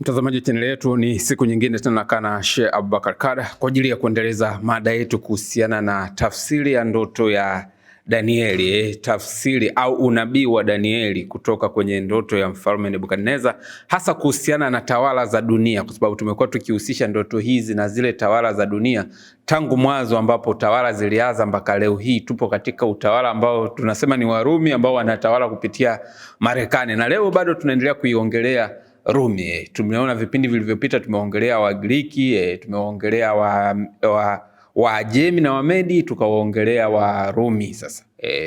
Mtazamaji wa channel yetu, ni siku nyingine tena kana Sheikh Abubakar Kada kwa ajili ya kuendeleza mada yetu kuhusiana na tafsiri ya ndoto ya Danieli, tafsiri au unabii wa Danieli kutoka kwenye ndoto ya mfalme Nebukadneza, hasa kuhusiana na tawala za dunia, kwa sababu tumekuwa tukihusisha ndoto hizi na zile tawala za dunia tangu mwanzo ambapo tawala zilianza mpaka leo hii. Tupo katika utawala ambao tunasema ni Warumi ambao wanatawala kupitia Marekani, na leo bado tunaendelea kuiongelea Rumi. Tumeona vipindi vilivyopita tumeongelea Wagiriki, tumeongelea Waajemi na Wamedi, tukaongelea Warumi. Sasa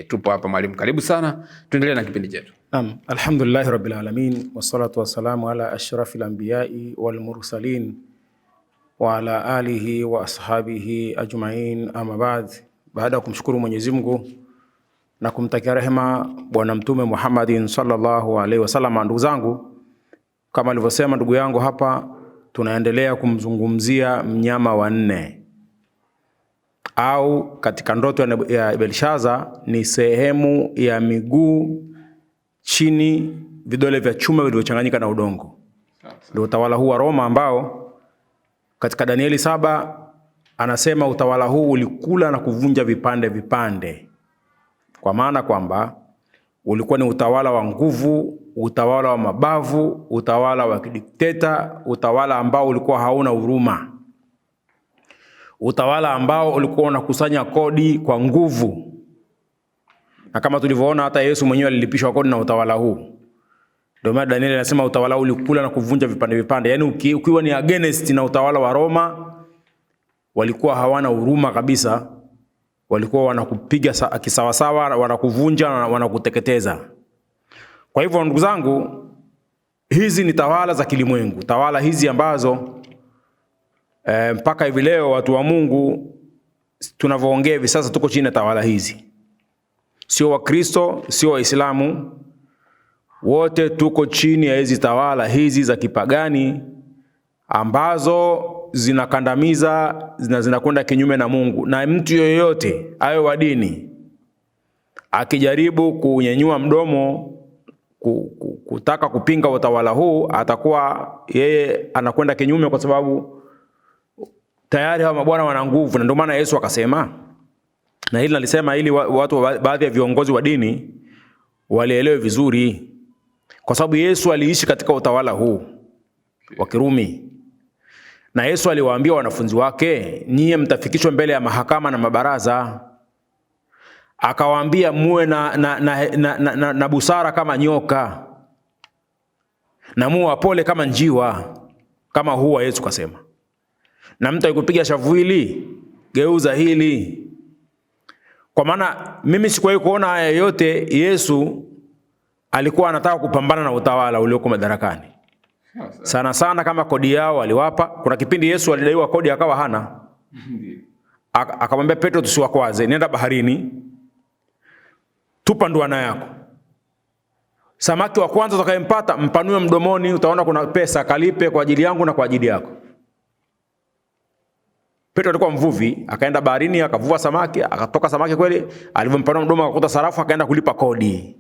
tupo hapa mwalimu, karibu sana, tuendelee na kipindi chetu. Alhamdulillah rabbil alamin, wassalatu wassalamu ala ashrafil anbiya'i wal mursalin wa ala alihi wa ashabihi ajma'in, amma ba'd. Baada ya kumshukuru Mwenyezi Mungu na kumtakia rehema bwana mtume Muhammadin sallallahu alaihi wasallam, ndugu zangu, kama alivyosema ndugu yangu hapa, tunaendelea kumzungumzia mnyama wa nne, au katika ndoto ya Belshaza ni sehemu ya miguu chini, vidole vya chuma vilivyochanganyika na udongo. Ndio utawala huu wa Roma ambao katika Danieli 7 anasema utawala huu ulikula na kuvunja vipande vipande, kwa maana kwamba ulikuwa ni utawala wa nguvu, utawala wa mabavu, utawala wa kidikteta, utawala ambao ulikuwa hauna huruma, utawala ambao ulikuwa unakusanya kodi kwa nguvu. Na kama tulivyoona hata Yesu mwenyewe alilipishwa kodi na utawala huu. Ndio maana Danieli anasema utawala huu ulikula na kuvunja vipande vipande. Yaani ukiwa ni against na utawala wa Roma, walikuwa hawana huruma kabisa. Walikuwa wanakupiga kisawasawa, wanakuvunja na wanakuteketeza. Kwa hivyo ndugu zangu, hizi ni tawala za kilimwengu. Tawala hizi ambazo mpaka hivi leo watu wa Mungu tunavyoongea hivi sasa tuko chini ya tawala hizi. Sio Wakristo, sio Waislamu, wote tuko chini ya hizi tawala hizi za kipagani ambazo zinakandamiza, zinakwenda kinyume na Mungu. Na mtu yoyote awe wa dini akijaribu kunyenyua mdomo kutaka kupinga utawala huu, atakuwa yeye anakwenda kinyume, kwa sababu tayari hawa mabwana wana nguvu. Na ndio maana Yesu akasema, na hili nalisema ili watu, baadhi ya viongozi wa dini walielewe vizuri, kwa sababu Yesu aliishi katika utawala huu wa Kirumi. Na Yesu aliwaambia wanafunzi wake, nyie mtafikishwa mbele ya mahakama na mabaraza. Akawaambia muwe na busara kama nyoka, na muwe wapole kama njiwa, kama huwa Yesu kasema. Na mtu akikupiga shavu hili, geuza hili. Kwa maana mimi sikuwahi kuona haya yote. Yesu alikuwa anataka kupambana na utawala ulioko madarakani. Sana sana kama kodi yao aliwapa. Kuna kipindi Yesu alidaiwa kodi akawa hana. Akamwambia Petro, tusiwakwaze, nenda baharini, tupa ndoana yako. Samaki wa kwanza utakayempata mpanue mdomoni, utaona kuna pesa, kalipe kwa ajili yangu na kwa ajili yako. Petro alikuwa mvuvi, akaenda baharini akavua samaki, akatoka samaki kweli, alivyompanua mdomo akakuta sarafu, akaenda kulipa kodi.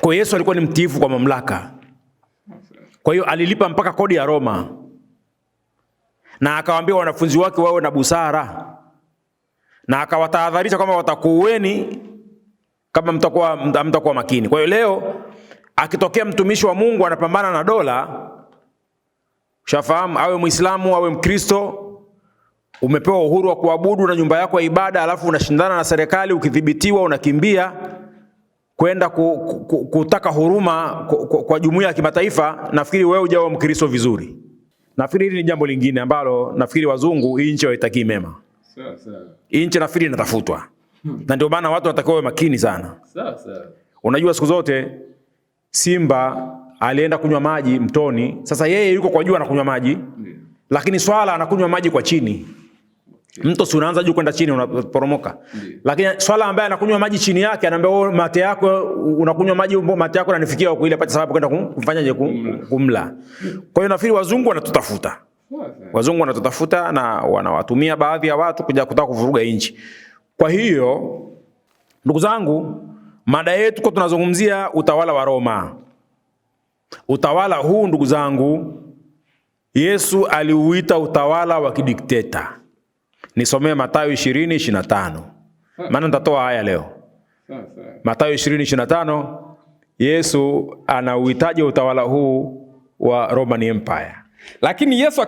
Kwa Yesu alikuwa ni mtiifu kwa mamlaka. Kwa hiyo alilipa mpaka kodi ya Roma. Na akawaambia wanafunzi wake wawe na busara. Na akawatahadharisha kwamba watakuueni kama mtakuwa makini. Kwa hiyo leo akitokea mtumishi wa Mungu anapambana na dola, ushafahamu, awe Muislamu awe Mkristo, umepewa uhuru wa kuabudu na nyumba yako ya ibada, alafu unashindana na serikali, ukidhibitiwa unakimbia kwenda kutaka huruma kwa jumuiya ya kimataifa. Nafikiri wewe hujawa Mkristo vizuri. Nafikiri hili ni jambo lingine ambalo nafikiri wazungu hii nchi hawaitakii mema. Hii nchi nafikiri inatafutwa. Na ndio maana watu watakiwa makini sana. Unajua siku zote simba alienda kunywa maji mtoni. Sasa yeye yuko kwa juu anakunywa maji, lakini swala anakunywa maji kwa chini. Mto si unaanza juu kwenda chini unaporomoka. Lakini swala ambaye anakunywa maji chini yake anaambia wewe, mate yako unakunywa maji, mate yako yananifikia huko, ile pata sababu kwenda kumfanyaje kumla. Kwa hiyo nafikiri wazungu wanatutafuta. Wazungu wanatutafuta na wanawatumia baadhi ya watu kuja kutaka kuvuruga nchi. Kwa hiyo ndugu zangu, mada yetu kwa tunazungumzia utawala wa Roma. Utawala huu ndugu zangu, Yesu aliuita utawala wa kidikteta. Nisomee Mathayo 20:25. Maana nitatoa haya leo. Mathayo 20:25, Yesu anauitaje utawala huu wa Roman Empire? Lakini Yesu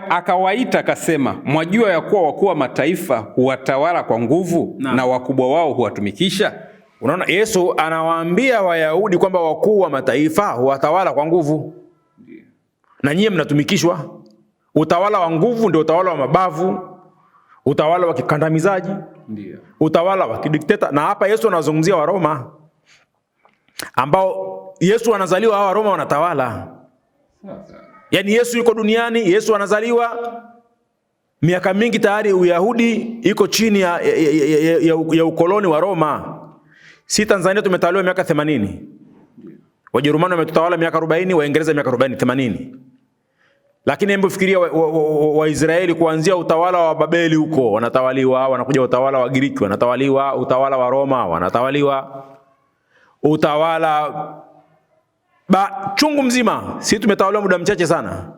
akawaita akasema, mwajua ya kuwa wakuu wa mataifa huwatawala kwa nguvu na wakubwa wao huwatumikisha. Unaona, Yesu anawaambia Wayahudi kwamba wakuu wa mataifa huwatawala kwa nguvu. Na nyie mnatumikishwa. Utawala wa nguvu ndio utawala wa mabavu, utawala wa kikandamizaji, utawala wa kidikteta. Na hapa Yesu anazungumzia wa Roma, ambao Yesu anazaliwa, hawa Roma wanatawala. Yaani Yesu yuko duniani, Yesu anazaliwa, miaka mingi tayari Uyahudi iko chini ya ukoloni wa Roma. Si Tanzania tumetawaliwa miaka 80. Wajerumani wametutawala miaka 40, Waingereza miaka 40, 80. Lakini hebu fikiria Waisraeli kuanzia utawala wa Babeli huko wanatawaliwa, wanakuja utawala wa Giriki wanatawaliwa, utawala wa Roma wanatawaliwa, utawala chungu mzima. Sisi tumetawaliwa muda mchache sana.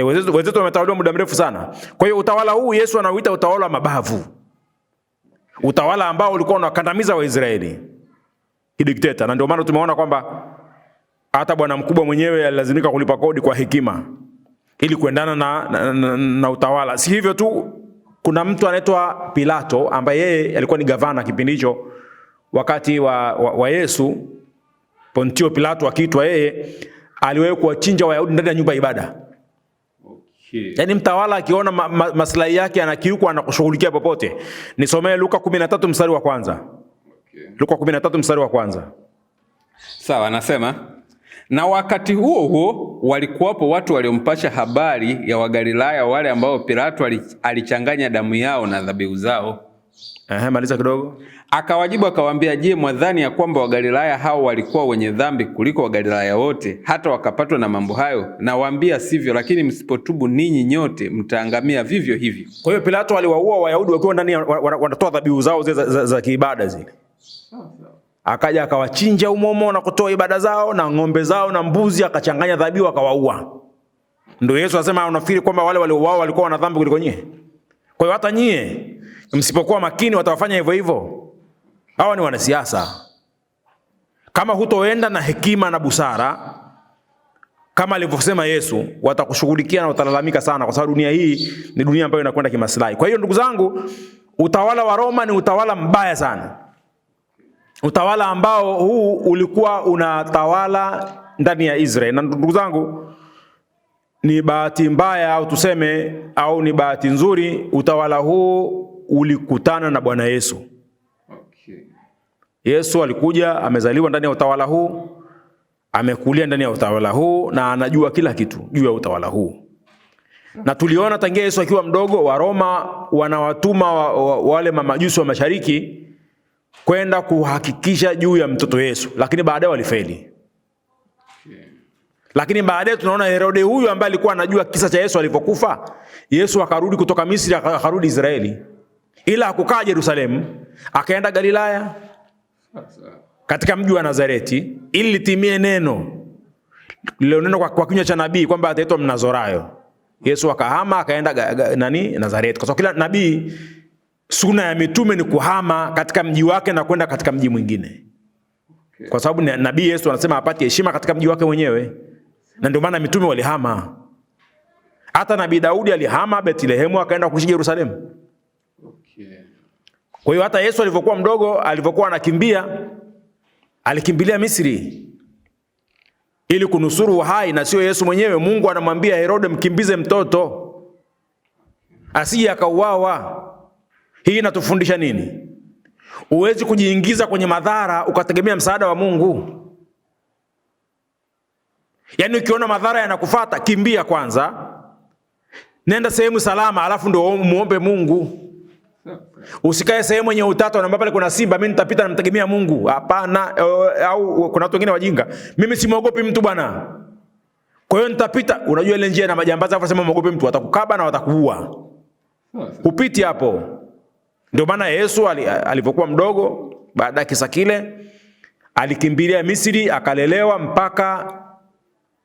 Wenzetu wametawaliwa muda mrefu sana. Kwa hiyo utawala huu Yesu anauita utawala wa mabavu. Utawala ambao ulikuwa unakandamiza Waisraeli. Kidikteta. Na ndio maana tumeona kwamba hata bwana mkubwa mwenyewe alilazimika kulipa kodi kwa hekima ili kuendana na utawala. Si hivyo tu, kuna mtu anaitwa Pilato ambaye yeye alikuwa ni gavana kipindi hicho wakati wa Yesu. Pontio Pilato akiitwa, yeye aliwahi kuwachinja Wayahudi ndani ya nyumba ya ibada. Yaani mtawala akiona maslahi yake anakiuka, anakushughulikia popote. Nisomee Luka 13 mstari wa kwanza. Luka 13 mstari wa kwanza. Sawa, anasema, na wakati huo huo walikuwapo watu waliompasha habari ya Wagalilaya wale ambao Pilato alichanganya damu yao na dhabihu zao. Maliza kidogo. Akawajibu akawaambia, je, mwadhani ya kwamba Wagalilaya hao walikuwa wenye dhambi kuliko Wagalilaya wote hata wakapatwa na mambo hayo? Nawaambia sivyo, lakini msipotubu ninyi nyote mtaangamia vivyo hivyo. Kwa hiyo Pilato aliwaua Wayahudi wakiwa ndani wanatoa dhabihu zao za kiibada zile. Akaja akawachinja umomo na kutoa ibada zao na ng'ombe zao na mbuzi, akachanganya dhabihu akawaua. Ndio Yesu anasema, unafikiri kwamba wale waliouao walikuwa wana dhambi kuliko nyie? Kwa hiyo hata nyie msipokuwa makini watawafanya hivyo hivyo. Hawa ni wanasiasa. Kama hutoenda na hekima na busara kama alivyosema Yesu, watakushughulikia na utalalamika sana, kwa sababu dunia hii ni dunia ambayo inakwenda kimaslahi. Kwa hiyo ndugu zangu, utawala wa Roma ni utawala mbaya sana. Utawala ambao huu ulikuwa unatawala ndani ya Israeli. Na ndugu zangu, ni bahati mbaya au tuseme au ni bahati nzuri, utawala huu ulikutana na Bwana Yesu. Yesu alikuja, amezaliwa ndani ya utawala huu, amekulia ndani ya utawala huu, na anajua kila kitu juu ya utawala huu. Na tuliona tangia Yesu akiwa mdogo, wa Roma wanawatuma wale mamajusi wa mashariki kwenda kuhakikisha juu ya mtoto Yesu, lakini baadaye walifeli. Lakini baadaye tunaona Herode huyu ambaye alikuwa anajua kisa cha Yesu alivyokufa, Yesu akarudi kutoka Misri, akarudi Israeli. Ila hakukaa Yerusalemu, akaenda Galilaya katika mji wa Nazareti, ili litimie neno lile neno kwa kinywa cha nabii kwamba ataitwa Mnazorayo. Yesu akahama akaenda Nazareti. Kwa sababu kila nabii, suna ya mitume ni kuhama katika mji wake na kwenda katika mji mwingine. Kwa sababu nabii Yesu anasema hapati heshima katika mji wake mwenyewe. Na ndio maana mitume walihama. Hata nabii Daudi alihama Bethlehemu akaenda kuishi Yerusalemu. Kwa hiyo hata Yesu alivyokuwa mdogo, alivyokuwa anakimbia, alikimbilia Misri ili kunusuru uhai, na sio Yesu mwenyewe. Mungu anamwambia Herode, mkimbize mtoto asije akauawa. Hii inatufundisha nini? Huwezi kujiingiza kwenye madhara ukategemea msaada wa Mungu. Yaani ukiona madhara yanakufuata, kimbia kwanza. Nenda sehemu salama, alafu ndio muombe Mungu. Usikae sehemu yenye utata na pale kuna simba, mimi nitapita na mtegemea Mungu. Hapana. Au kuna watu wengine wajinga, mimi simuogopi mtu bwana, kwa hiyo nitapita. Unajua ile njia na majambazi, afa sema muogope mtu, watakukaba na watakuua. Upiti hapo. Ndio maana Yesu alipokuwa mdogo, baada ya kisa kile, alikimbilia Misri, akalelewa mpaka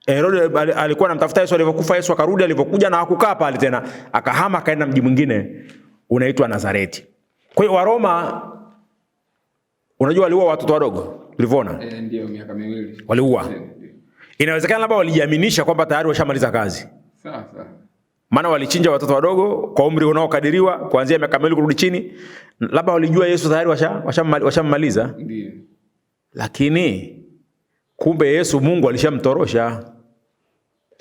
Herode alikuwa anamtafuta Yesu, alivyokufa Yesu akarudi, alivyokuja na hakukaa pale tena, akahama akaenda mji mwingine unaitwa Nazareti. Kwa hiyo Waroma, unajua waliua watoto wadogo, ulivyoona? Ndio, miaka 2. Waliua. Inawezekana labda walijiaminisha kwamba tayari washamaliza kazi. Sawa. Maana walichinja watoto wadogo kwa umri unaokadiriwa kuanzia miaka 2 kurudi chini. Labda walijua Yesu tayari washammaliza. Ndio. Lakini kumbe Yesu Mungu alishamtorosha.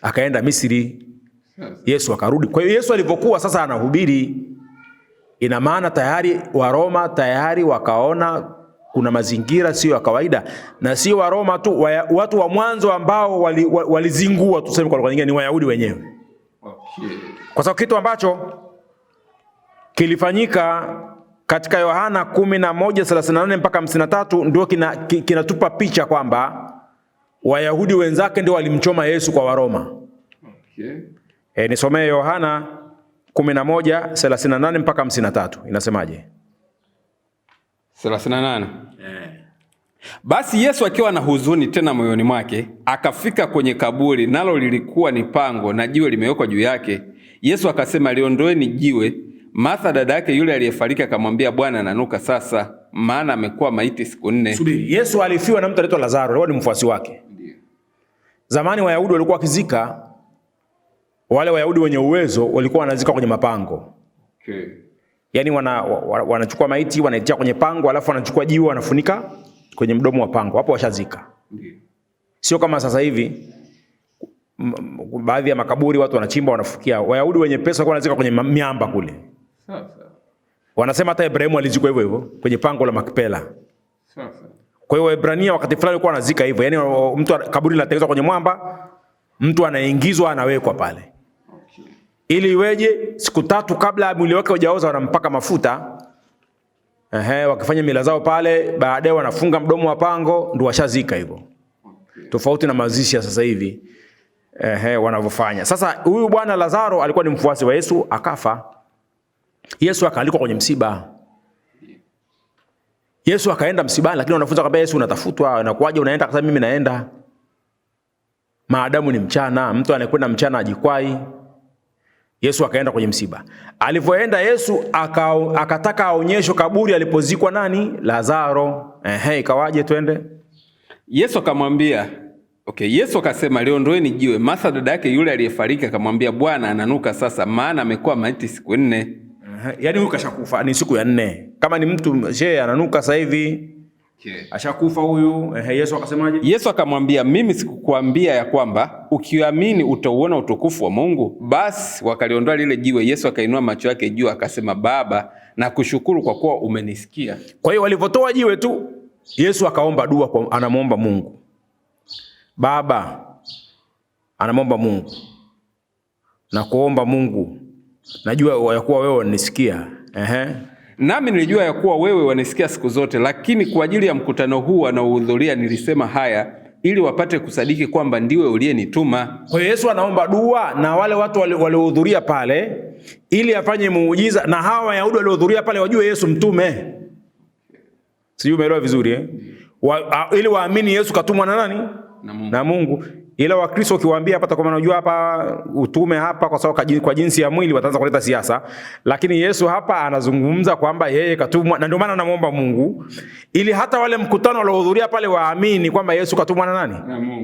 Akaenda Misri. Yesu akarudi. Kwa hiyo Yesu alipokuwa sasa anahubiri, ina maana tayari Waroma tayari wakaona kuna mazingira sio ya kawaida, na sio Waroma tu, watu wa mwanzo ambao walizingua, tuseme kwa lugha nyingine, ni Wayahudi wenyewe. Okay. Kwa sababu kitu ambacho kilifanyika katika Yohana 11:38 mpaka 53 ndio kinatupa picha kwamba Wayahudi wenzake ndio walimchoma Yesu kwa Waroma. Okay. Nisomee Yohana 11:38 mpaka 53. Inasemaje? 38. Basi Yesu akiwa na huzuni tena moyoni mwake, akafika kwenye kaburi, nalo lilikuwa ni pango na jiwe limewekwa juu yake. Yesu akasema, liondoeni jiwe. Martha dada yake yule aliyefariki akamwambia, Bwana, ananuka sasa, maana amekuwa maiti siku 4. Subiri, Yesu alifiwa na mtu anaitwa Lazaro, alikuwa ni mfuasi wake. Ndiyo. Zamani Wayahudi walikuwa wakizika, wale Wayahudi wenye uwezo walikuwa wanazika kwenye mapango. Okay. Yaani wanachukua maiti, wanaitia kwenye pango, alafu wanachukua jiwe wanafunika kwenye mdomo wa pango. Hapo washazika. Ndiyo. Sio kama sasa hivi baadhi ya makaburi watu wanachimba wanafukia. Wayahudi wenye pesa walikuwa wanazika kwenye miamba kule. Sawa. Wanasema hata Ibrahimu alizikwa hivyo hivyo kwenye pango la Makpela. Sawa. Kwa hiyo Waebrania wakati fulani walikuwa wanazika hivyo. Yaani mtu kaburi linatengenezwa kwenye mwamba, mtu anaingizwa anawekwa pale. Okay. Ili iweje? Siku 3 kabla mwili wake hujaoza wanampaka mafuta. Wakifanya mila zao pale, baadaye wanafunga mdomo wa pango, ndio washazika hivyo. Okay. Tofauti na mazishi ya sasa hivi wanavyofanya. Sasa huyu bwana Lazaro alikuwa ni mfuasi wa Yesu, akafa. Yesu akaalikwa kwenye msiba. Yesu akaenda msibani, lakini wanafunzi akamwambia Yesu, unatafutwa, inakuaje unaenda? Akasema mimi naenda maadamu ni mchana, mtu anayekwenda mchana ajikwai. Yesu akaenda kwenye msiba. Alipoenda Yesu akataka aonyesho kaburi alipozikwa nani? Lazaro. Ikawaje? Twende. Yesu akamwambia, Yesu akasema, liondoeni jiwe. Martha dada yake yule aliyefariki akamwambia, Bwana, ananuka sasa, maana amekuwa maiti siku 4. Yaani huyu kashakufa, ni siku ya 4. Kama ni mtu ananuka sasa hivi. Okay. Ashakufa huyu. Yesu akasemaje? Yesu akamwambia, mimi sikukuambia ya kwamba ukiamini utauona utukufu wa Mungu? Basi wakaliondoa lile jiwe. Yesu akainua macho yake juu akasema, Baba, nakushukuru kwa kuwa umenisikia. Kwa hiyo walipotoa jiwe tu, Yesu akaomba dua, anamuomba Mungu. Baba, anamuomba Mungu. Na kuomba Mungu, najua ya kuwa wewe unanisikia. Nami nilijua ya kuwa wewe wanisikia siku zote, lakini kwa ajili ya mkutano huu wanaohudhuria nilisema haya, ili wapate kusadiki kwamba ndiwe uliyenituma. Kwa hiyo Yesu anaomba dua na wale watu waliohudhuria pale, ili afanye muujiza, na hawa Wayahudi waliohudhuria pale wajue Yesu mtume. Sijui umeelewa vizuri ili waamini Yesu katumwa na nani? Na Mungu. Ila Wakristo ukiwaambia hapa, kwa maana unajua hapa utume hapa, kwa sababu kwa jinsi ya mwili wataanza kuleta siasa, lakini Yesu hapa anazungumza kwamba yeye katumwa, na ndio maana anamuomba Mungu ili hata wale mkutano waliohudhuria pale waamini kwamba Yesu katumwa na nani?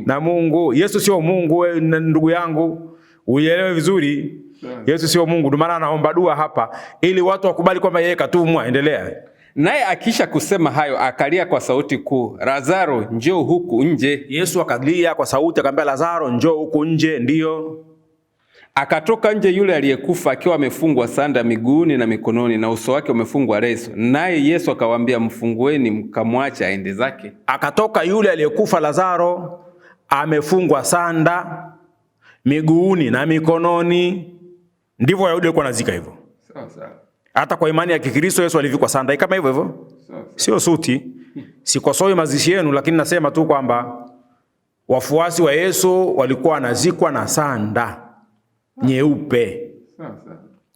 Na Mungu. Yesu sio Mungu, ndugu yangu, uielewe vizuri. Yesu sio Mungu. Ndio maana anaomba dua hapa ili watu wakubali kwamba yeye katumwa. Endelea. Naye akisha kusema hayo, akalia kwa sauti kuu, Lazaro, njoo huku nje. Yesu akalia kwa sauti akamwambia Lazaro, njoo huku nje. Ndiyo. Akatoka nje yule aliyekufa akiwa amefungwa sanda miguuni na mikononi, na uso wake umefungwa leso. Naye Yesu akawaambia, mfungueni mkamwacha aende zake. Akatoka yule aliyekufa Lazaro amefungwa sanda miguuni na mikononi. Ndivyo Wayahudi walikuwa wanazika hivyo. Sawa. Hata kwa imani ya Kikristo Yesu alivikwa sanda kama hivyo hivyo. Sio suti. Sikosoi mazishi yenu, lakini nasema tu kwamba wafuasi wa Yesu walikuwa wanazikwa na sanda nyeupe.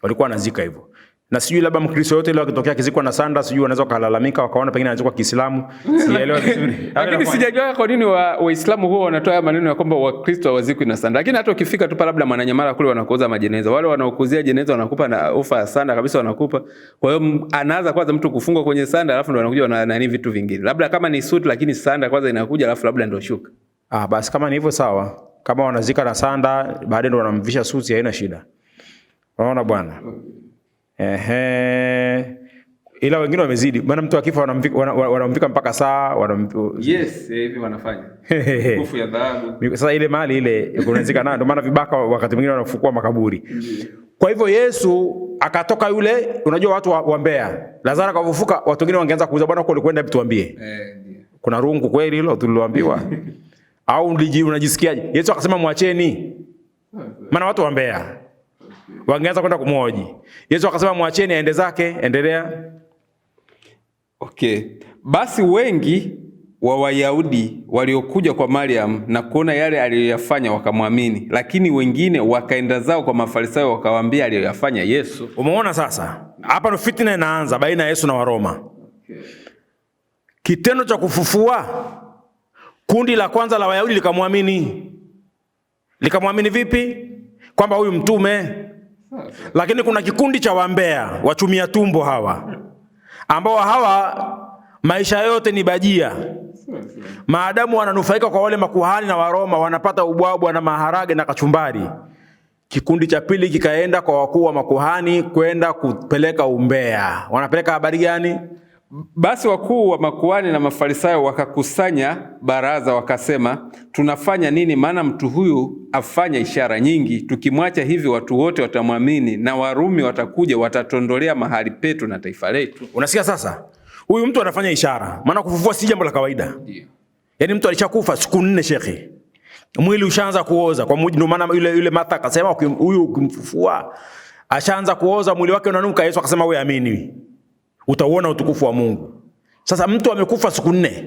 Walikuwa wanazika hivyo. Na sijui labda Mkristo yote ile akitokea kizikwa na sanda, sijui wanaweza kulalamika wakaona pengine anazikwa Kiislamu. Sielewi vizuri. Lakini sijajua kwa nini Waislamu huwa wanatoa maneno ya kwamba Wakristo hawazikwi na sanda. Lakini hata ukifika tu labda Mwananyamala kule wanakuuza majeneza. Wale wanaokuzia jeneza wanakupa na ofa ya sanda kabisa wanakupa. Kwa hiyo anaanza kwanza mtu kufungwa kwenye sanda alafu ndo wanakuja na nani vitu vingine. Labda kama ni suit lakini sanda kwanza inakuja alafu labda ndio shuka. Basi kama ni hivyo sawa. Kama wanazika na sanda baadaye ndo wanamvisha suti, haina shida. Unaona bwana? Ila wengine wamezidi. Maana mtu akifa wanamvika mpaka saa, yes, hivi wanafanya. Kufu ya dhahabu. Sasa ile mali ile unazika nayo, ndio maana vibaka wakati mwingine wanafukua makaburi. Kwa hivyo Yesu akatoka yule, unajua watu wa Mbeya. Lazaro akafufuka, watu wengine wangeanza kuuza, bwana uko ulikwenda hebu tuambie. Ndio. Kuna rungu kweli hilo tuliloambiwa? Au unajisikiaje? Yesu akasema mwacheni. Maana watu wa Mbeya wangeanza kwenda kumhoji. Yesu akasema mwacheni aende zake, endelea. Okay. Basi wengi wa Wayahudi waliokuja kwa Mariam na kuona yale aliyoyafanya wakamwamini, lakini wengine wakaenda zao kwa Mafarisayo wakawaambia aliyoyafanya Yesu. Umeona sasa? Hapa ndo fitina inaanza baina ya Yesu na Waroma. Okay. Kitendo cha kufufua, kundi la kwanza la Wayahudi likamwamini. Likamwamini vipi? Kwamba huyu mtume. Lakini kuna kikundi cha Wambea, wachumia tumbo hawa, ambao hawa maisha yote ni bajia. Maadamu wananufaika kwa wale makuhani na Waroma, wanapata ubwabwa na maharage na kachumbari. Kikundi cha pili kikaenda kwa wakuu wa makuhani kwenda kupeleka umbea. Wanapeleka habari gani? Basi wakuu wa makuhani na Mafarisayo wakakusanya baraza wakasema, tunafanya nini? Maana mtu huyu afanya ishara nyingi. Tukimwacha hivi watu wote watamwamini, na Warumi watakuja watatondolea mahali petu na taifa letu. Unasikia sasa? Huyu mtu anafanya ishara. Maana kufufua si jambo la kawaida. Ndio. Yaani mtu alishakufa siku 4 shekhi. Mwili ushaanza kuoza. Kwa mujibu, maana yule Martha akasema huyu ukimfufua ashaanza kuoza, mwili wake unanuka. Yesu akasema wewe amini, utauona utukufu wa Mungu. Sasa mtu amekufa siku 4.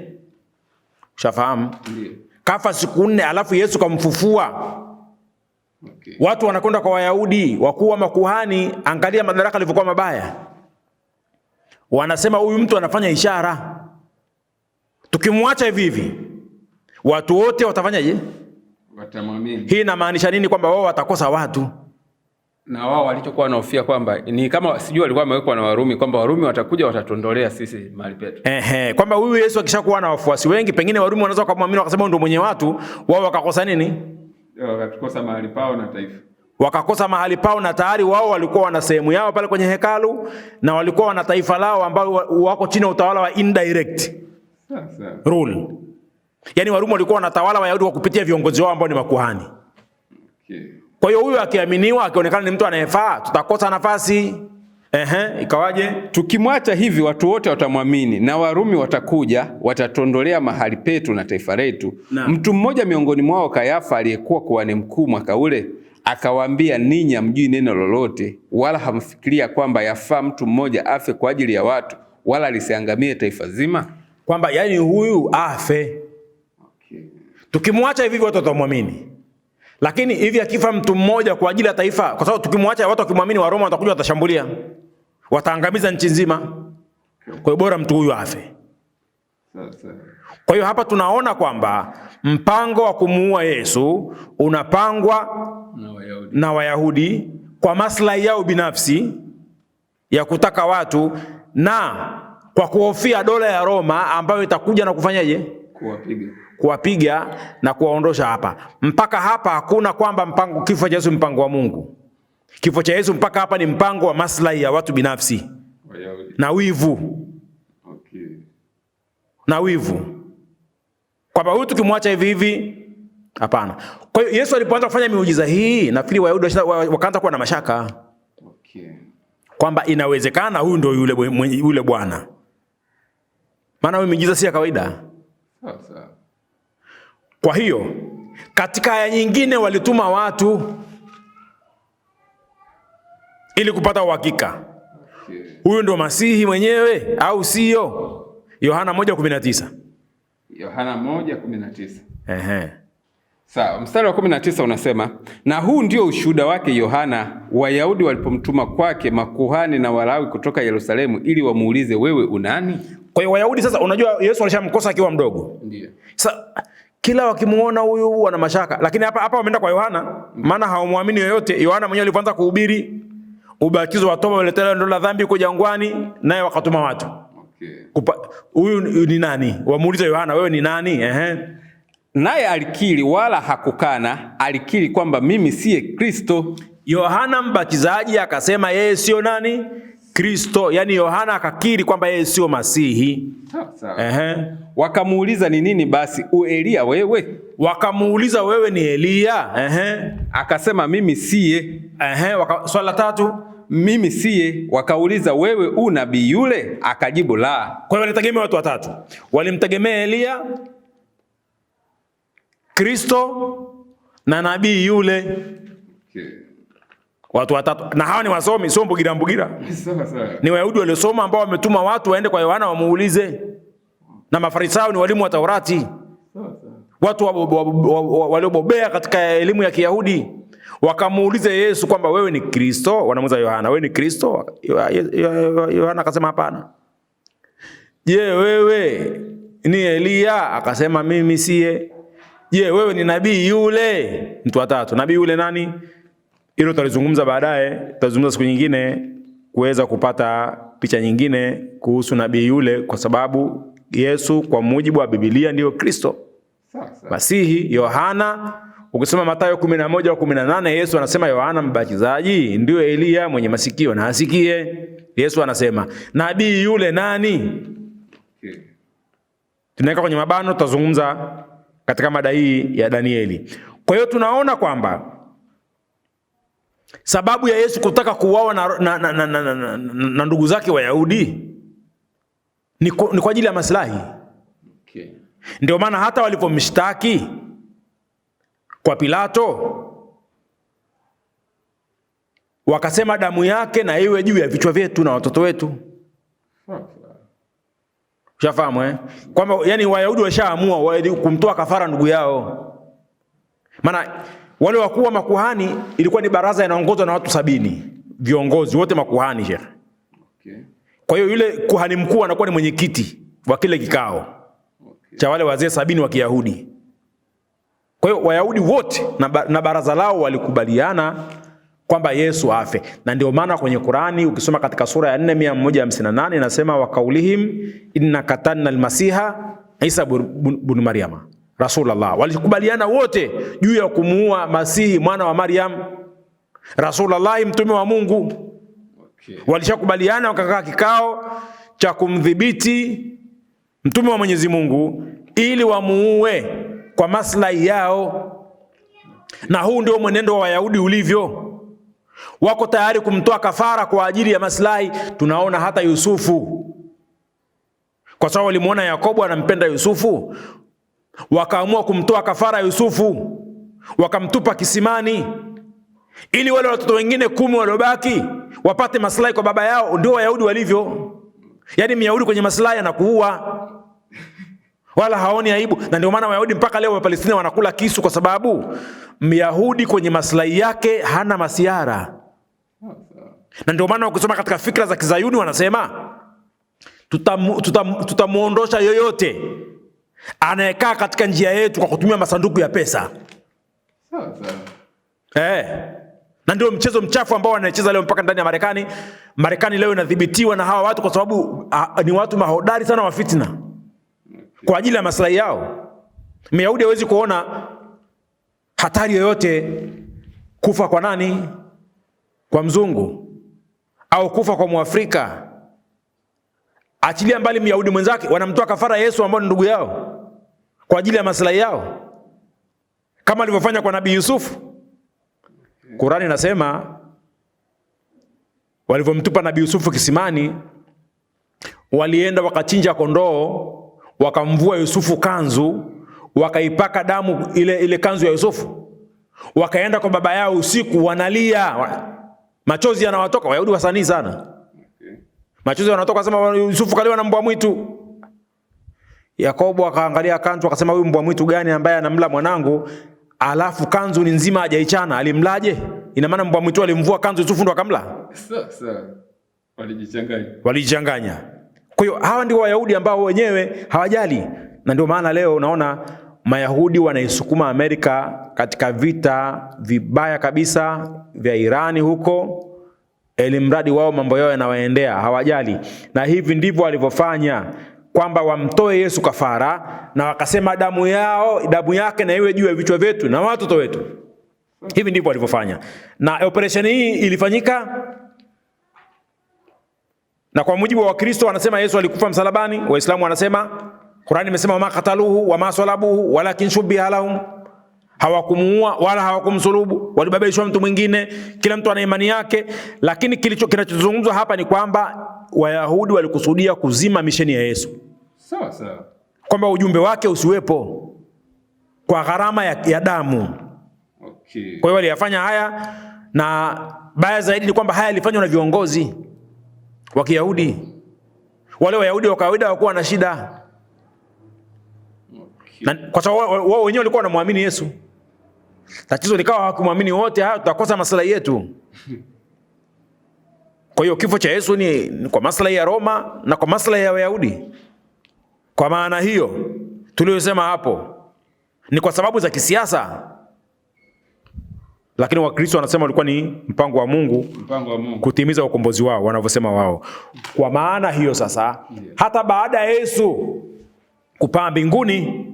Ushafahamu? Ndio. Kafa siku 4 alafu Yesu kamfufua. Okay. Watu wanakwenda kwa Wayahudi, wakuu wa makuhani, angalia madaraka yalivyokuwa mabaya. Wanasema huyu mtu anafanya ishara. Tukimwacha hivi hivi watu wote watafanyaje? Watamwamini. Hii inamaanisha nini? Kwamba wao watakosa watu. Na wao walichokuwa wanaofia kwamba ni kama sijui walikuwa wamewekwa na Warumi kwamba Warumi watakuja watatondolea sisi mahali petu. Kwamba huyu Yesu akishakuwa na wafuasi wengi, pengine Warumi wanaweza kumwamini wakasema ndio mwenye watu, wao wakakosa nini? Wakakosa mahali pao na taifa. Wakakosa mahali pao, na tayari wao walikuwa wana sehemu yao pale kwenye hekalu, na walikuwa wana taifa lao ambao wako chini ya utawala wa indirect rule. Yaani Warumi walikuwa wanatawala Wayahudi kwa kupitia viongozi wao ambao ni makuhani. Okay. Kwa hiyo huyu akiaminiwa, akionekana ni mtu anayefaa, tutakosa nafasi. Ikawaje? Tukimwacha hivi watu wote watamwamini, na Warumi watakuja watatondolea mahali petu na taifa letu. Mtu mmoja miongoni mwao, Kayafa, aliyekuwa kuhani mkuu mwaka ule, akawaambia, ninyi hamjui neno lolote, wala hamfikiria kwamba yafaa mtu mmoja afe kwa ajili ya watu, wala lisiangamie taifa zima. Kwamba yani huyu afe. Okay. Tukimwacha hivi watu watamwamini. Lakini hivi akifa mtu mmoja kwa ajili ya taifa, kwa sababu tukimwacha watu wakimwamini, wa Roma watakuja watashambulia. Wataangamiza nchi nzima. Kwa hiyo bora mtu huyu afe. Kwa hiyo hapa tunaona kwamba mpango wa kumuua Yesu unapangwa na Wayahudi kwa maslahi yao binafsi ya kutaka watu, na kwa kuhofia dola ya Roma ambayo itakuja na kufanyaje? Kuwapiga na kuwaondosha hapa. Mpaka hapa hakuna kwamba kifo cha Yesu mpango wa Mungu. Kifo cha Yesu mpaka hapa ni mpango wa maslahi ya watu binafsi. Na wivu. Okay. Na wivu. Kwamba huyu tukimwacha hivi hivi, hapana. Kwa hiyo Yesu alipoanza kufanya miujiza hii, nafikiri Wayahudi wakaanza kuwa na mashaka. Okay. Kwamba inawezekana huyu ndio yule Bwana. Maana huyu miujiza si ya kawaida. Sawa. Kwa hiyo katika aya nyingine walituma watu ili kupata uhakika. Okay. Huyu ndio Masihi mwenyewe au sio? Yohana 1:19. Yohana 1:19. Sawa, mstari wa 19 unasema, na huu ndio ushuhuda wake Yohana Wayahudi walipomtuma kwake makuhani na Walawi kutoka Yerusalemu ili wamuulize, wewe unani? Kwa hiyo Wayahudi sasa, unajua Yesu alishamkosa akiwa mdogo. Ndio. Sasa kila wakimuona huyu wana mashaka, lakini hapa wameenda kwa Yohana, maana hawamwamini yoyote. Yohana mwenyewe alipoanza kuhubiri ubatizo wa toba uletela ndo la dhambi kwa jangwani, naye wakatuma watu. Okay. Huyu ni nani? Wamuulize Yohana, wewe ni nani? Naye alikiri wala hakukana, alikiri kwamba mimi siye Kristo. Yohana Mbatizaji akasema yeye sio nani? Kristo. Yani Yohana akakiri kwamba yeye sio Masihi. Sawa. Wakamuuliza, ni nini basi, u Elia wewe? Wakamuuliza, wewe ni Elia? Akasema, mimi siye. Swali la 3, mimi siye. Wakauliza, wewe u nabii yule? Akajibu, la. Kwa hiyo walitegemea watu watatu. Walimtegemea Elia, Kristo na nabii yule. Okay. Watu watatu. Na hawa ni wasomi, sio mbugira. Ni Wayahudi waliosoma ambao wametuma watu waende kwa Yohana wamuulize. Na Mafarisayo ni walimu wa Taurati. Watu waliobobea katika elimu ya Kiyahudi. Wakamuuliza Yesu kwamba wewe ni Kristo. Wanamuuliza Yohana, wewe ni Kristo? Yohana akasema hapana. Je, wewe ni Elia? Akasema mimi siye. Je, wewe ni nabii yule? Mtu wa tatu. Nabii yule nani? Hilo tutalizungumza baadaye, tutazungumza siku nyingine kuweza kupata picha nyingine kuhusu nabii yule, kwa sababu Yesu kwa mujibu wa Biblia ndio Kristo. Masihi. Yohana, ukisoma Mathayo 11:18, Yesu anasema Yohana Mbatizaji ndio Elia mwenye masikio na asikie. Yesu anasema nabii yule nani? Okay. Tunaweka kwenye mabano, tutazungumza katika mada hii ya Danieli. Kwa hiyo tunaona kwamba sababu ya Yesu kutaka kuuawa na ndugu zake Wayahudi ni kwa ajili ya maslahi. Okay. Ndio maana hata walipomshtaki kwa Pilato wakasema damu yake na iwe juu ya vichwa vyetu na watoto wetu. Ushafahamu kwamba yani Wayahudi washaamua kumtoa kafara ndugu yao. Maana wale wakuu wa makuhani ilikuwa ni baraza inaongozwa na watu 70, viongozi wote makuhani, Sheikh. Okay. Kwa hiyo yule kuhani mkuu anakuwa ni mwenyekiti wa kile kikao. Okay. Cha wale wazee 70 wa Kiyahudi. Kwa hiyo Wayahudi wote na baraza lao walikubaliana kwamba Yesu afe. Na ndio maana kwenye Qur'ani ukisoma katika sura ya 4:158 inasema wakaulihim inna katanna almasiha Isa ibn Maryama Rasulullah. Walikubaliana wote juu ya kumuua Masihi mwana wa Maryam, Rasulullah, mtume wa Mungu. Okay. Walishakubaliana wakakaa kikao cha kumdhibiti mtume wa Mwenyezi Mungu ili wamuue kwa maslahi yao. Na huu ndio mwenendo wa Wayahudi ulivyo. Wako tayari kumtoa kafara kwa ajili ya maslahi. Tunaona hata Yusufu, kwa sababu walimuona Yakobo anampenda Yusufu, wakaamua kumtoa kafara Yusufu, wakamtupa kisimani ili wale watoto wengine 10 waliobaki wapate maslahi kwa baba yao. Ndio Wayahudi walivyo. Yaani Myahudi kwenye maslahi anakuua, wala haoni aibu. Na ndio maana Wayahudi mpaka leo wa Palestina wanakula kisu, kwa sababu Myahudi kwenye maslahi yake hana masiara. Na ndio maana ukisoma katika fikra za Kizayuni wanasema tutamuondosha yoyote anayekaa katika njia yetu kwa kutumia masanduku ya pesa. Na ndio mchezo mchafu ambao wanacheza leo mpaka ndani ya Marekani. Marekani leo inadhibitiwa na hawa watu kwa sababu ni watu mahodari sana wa fitna kwa ajili ya maslahi yao. Myahudi hawezi kuona hatari yoyote kufa kwa nani? Kwa mzungu au kufa kwa Mwafrika. Achilia mbali Myahudi mwenzake, wanamtoa kafara Yesu ambao ni ndugu yao kwa ajili ya maslahi yao, kama alivyofanya kwa Nabii Yusufu. Qur'ani inasema walivyomtupa Nabii Yusufu kisimani, walienda wakachinja kondoo, wakamvua Yusufu kanzu, wakaipaka damu ile kanzu ya Yusufu, wakaenda kwa baba yao usiku, wanalia, machozi yanawatoka. Wayahudi wasanii sana. Machozi yanatoka, sema Yusufu kaliwa na mbwa mwitu. Yakobo akaangalia kanzu akasema, huyu mbwa mwitu gani ambaye anamla mwanangu? alafu kanzu ni nzima hajaichana, alimlaje? Ina maana mbwa mwitu alimvua kanzu Yusufu ndo akamla? Sawa. Walijichanganya. Kwa hiyo hawa ndio Wayahudi ambao wenyewe hawajali. Na ndio maana leo unaona Mayahudi wanaisukuma Amerika katika vita vibaya kabisa vya Irani huko, elimradi wao mambo yao yanawaendea, hawajali. Na hivi ndivyo walivyofanya, kwamba wamtoe Yesu kafara, na wakasema damu yake na iwe juu ya vichwa vyetu na watoto wetu. Hivi ndivyo walivyofanya. Na operation hii ilifanyika, na kwa mujibu wa Wakristo wanasema Yesu alikufa msalabani. Waislamu wanasema, Qur'ani imesema wama qataluhu wama salabuhu walakin shubbiha lahum, hawakumuua wala hawakumsulubu, walibabishwa mtu mwingine. Kila mtu ana imani yake, lakini kinachozungumzwa hapa ni kwamba Wayahudi walikusudia kuzima misheni ya Yesu. Sawa. Kwamba ujumbe wake usiwepo kwa gharama ya damu. Okay. Kwa hiyo waliyafanya haya, na baya zaidi ni kwamba haya yalifanywa na viongozi wa Kiyahudi. Wale Wayahudi wa kawaida hawakuwa na shida. Okay. Na kwa sababu wao wenyewe walikuwa wanamwamini Yesu. Tatizo likawa hawakumwamini wote, tutakosa maslahi yetu. Kwa hiyo kifo cha Yesu ni kwa maslahi ya Roma na kwa maslahi ya Wayahudi. Kwa maana hiyo tuliyosema hapo ni kwa sababu za kisiasa, lakini Wakristo wanasema ulikuwa ni mpango wa Mungu kutimiza ukombozi wao, wanavyosema wao. Kwa maana hiyo sasa, hata baada ya Yesu kupaa mbinguni,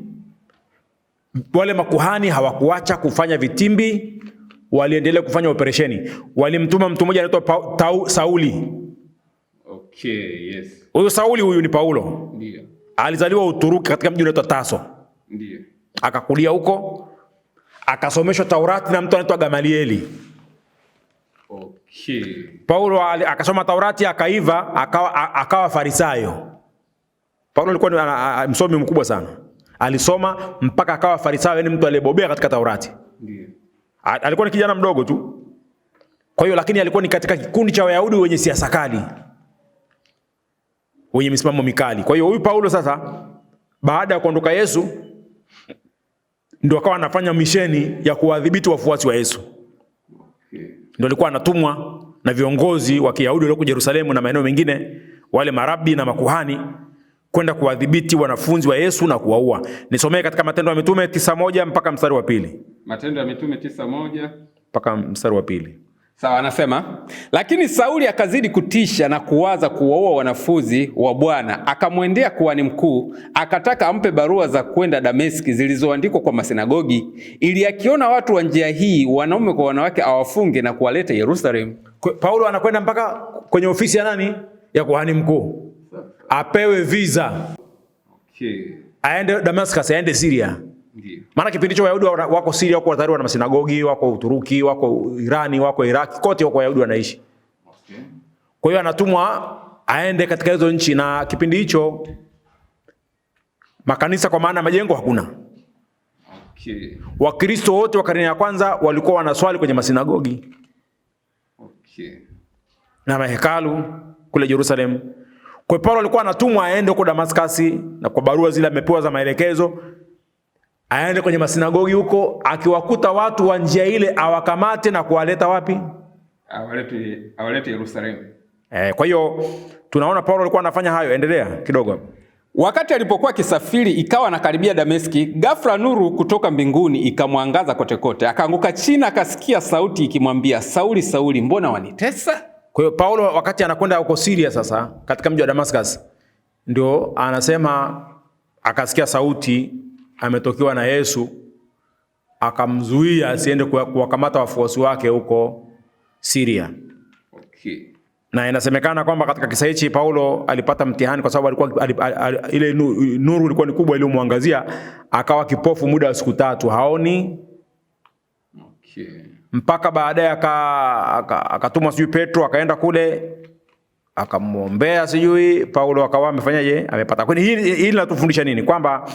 wale makuhani hawakuacha kufanya vitimbi, waliendelea kufanya operesheni. Walimtuma mtu mmoja anaitwa Sauli. Okay, yes. Huyo Sauli huyu ni Paulo. Ndio. Alizaliwa Uturuki katika mji unaitwa Tarso. Ndio. Akakulia huko, akasomeshwa Taurati na mtu anaitwa Gamalieli. Okay. Paulo akasoma Taurati, akaiva, akawa Farisayo. Paulo alikuwa ni msomi mkubwa sana. Alisoma mpaka akawa Farisayo, yani mtu aliyebobea katika Taurati. Ndio. Alikuwa ni kijana mdogo tu. Kwa hiyo lakini alikuwa ni katika kikundi cha Wayahudi wenye siasa kali, wenye misimamo mikali. Kwa hiyo huyu Paulo sasa, baada ya kuondoka Yesu, ndio akawa anafanya misheni ya kuwadhibiti wafuasi wa Yesu. Okay. Ndio alikuwa anatumwa na viongozi wa Kiyahudi walio Yerusalemu na maeneo mengine, wale marabi na makuhani, kwenda kuwadhibiti wanafunzi wa Yesu na kuwaua. Nisomee katika Matendo ya Mitume 9:1 mpaka mstari wa 2. Matendo ya Mitume 9:1 mpaka mstari wa 2. Sawa, anasema, lakini Sauli akazidi kutisha na kuwaza kuwaua wanafunzi wa Bwana. Akamwendea kuhani mkuu, akataka ampe barua za kwenda Dameski zilizoandikwa kwa masinagogi, ili akiona watu wa njia hii, wanaume kwa wanawake, awafunge na kuwaleta Yerusalemu. Paulo anakwenda mpaka kwenye ofisi ya nani? Ya kuhani mkuu. Apewe visa. Okay. Aende Damascus, aende Syria. Ndiyo. Maana kipindi hicho Wayahudi wako Syria, wako tayari wana masinagogi, wako Uturuki, wako Irani, wako Iraki, kote wako Wayahudi wanaishi. Okay. Kwa hiyo anatumwa aende katika hizo nchi, na kipindi hicho makanisa kwa maana majengo hakuna. Okay. Wakristo wote wa karne ya kwanza walikuwa wanaswali kwenye masinagogi. Okay. Na mahekalu kule Jerusalem. Kwa hiyo Paulo alikuwa anatumwa aende huko Damascus, na kwa barua zile amepewa za maelekezo, aende kwenye masinagogi huko, akiwakuta watu wa njia ile awakamate na kuwaleta wapi? Awalete Yerusalemu. Kwa hiyo tunaona Paulo alikuwa anafanya hayo. Endelea kidogo hapo. Wakati alipokuwa kisafiri, ikawa anakaribia Dameski, ghafla nuru kutoka mbinguni ikamwangaza kote kote. Akaanguka chini, akasikia sauti ikimwambia, Sauli, Sauli, mbona wanitesa? Kwa hiyo Paulo wakati anakwenda huko Syria sasa, katika mji wa Damascus, ndio anasema akasikia sauti, ametokiwa na Yesu, akamzuia asiende kuwakamata wafuasi wake huko Syria. Okay. Na inasemekana kwamba katika kisa hichi Paulo alipata mtihani, kwa sababu ile nuru ilikuwa ni kubwa iliyomwangazia, akawa kipofu muda wa siku 3, haoni. Okay. Mpaka baadaye akatumwa sijui Petro, akaenda kule akamwombea, sijui Paulo akawa amefanyaje, amepata. Kwa hili linatufundisha nini? Kwamba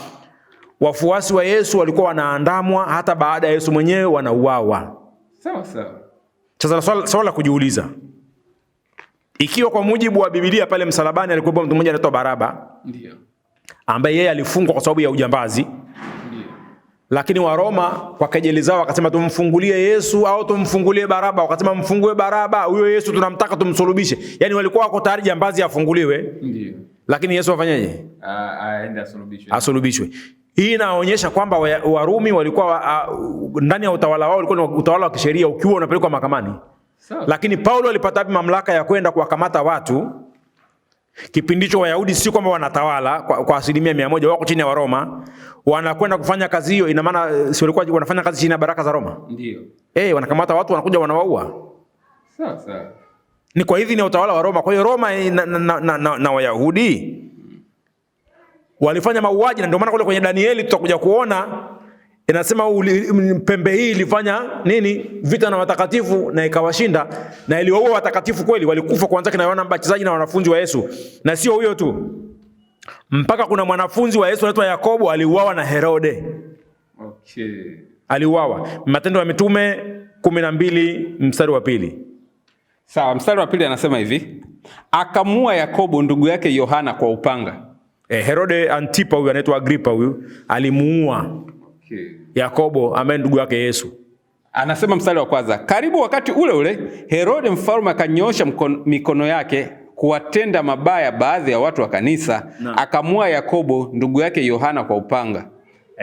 wafuasi wa Yesu walikuwa wanaandamwa hata baada ya Yesu mwenyewe wanauawa. Sawa sawa. Sasa swala la kujiuliza, ikiwa kwa mujibu wa Biblia pale msalabani alikuwa mtu mmoja anaitwa Baraba, ndio, ambaye yeye alifungwa kwa sababu ya ujambazi, ndio, Lakini Waroma kwa kejeli zao wakasema tumfungulie Yesu au tumfungulie Baraba. Wakasema mfungue Baraba, huyo Yesu tunamtaka tumsulubishe. Yaani walikuwa wako tayari jambazi afunguliwe. Ndio. Lakini Yesu afanyeje? Aende asulubishwe. Asulubishwe. Hii inaonyesha kwamba Warumi walikuwa ndani ya utawala wao ulikuwa ni utawala wa kisheria ukiwa unapelekwa mahakamani. Lakini Paulo alipata mamlaka ya kwenda kuwakamata watu. Kipindi hicho Wayahudi si kwamba wanatawala kwa 100%, wako chini ya Waroma. Wanakwenda kufanya kazi hiyo, ina maana si walikuwa wanafanya kazi chini ya baraka za Roma? Ndio. Wanakamata watu, wanakuja wanawaua. Sawa. Ni kwa hivi ni utawala wa Roma. Kwa hiyo Roma na Wayahudi walifanya mauaji, na ndio maana kule kwenye Danieli tutakuja kuona inasema pembe hii ilifanya nini? Vita na watakatifu na ikawashinda, na iliwaua watakatifu kweli, walikufa kuanzia kina Yohana Mbatizaji na wanafunzi wa Yesu. Na sio huyo tu, mpaka kuna mwanafunzi wa Yesu anaitwa Yakobo aliuawa na Herode. Okay. Aliuawa. Matendo ya Mitume 12 mstari wa 2. Sawa, mstari wa 2 anasema hivi: akamua Yakobo ndugu yake Yohana kwa upanga. Herode Antipa, huyu anaitwa Agripa, huyu alimuua Yakobo ambaye ndugu yake Yesu. Anasema mstari wa 1, karibu wakati ule ule Herode mfalme akanyosha mikono yake kuwatenda mabaya baadhi ya watu wa kanisa, akamua Yakobo ndugu yake Yohana kwa upanga.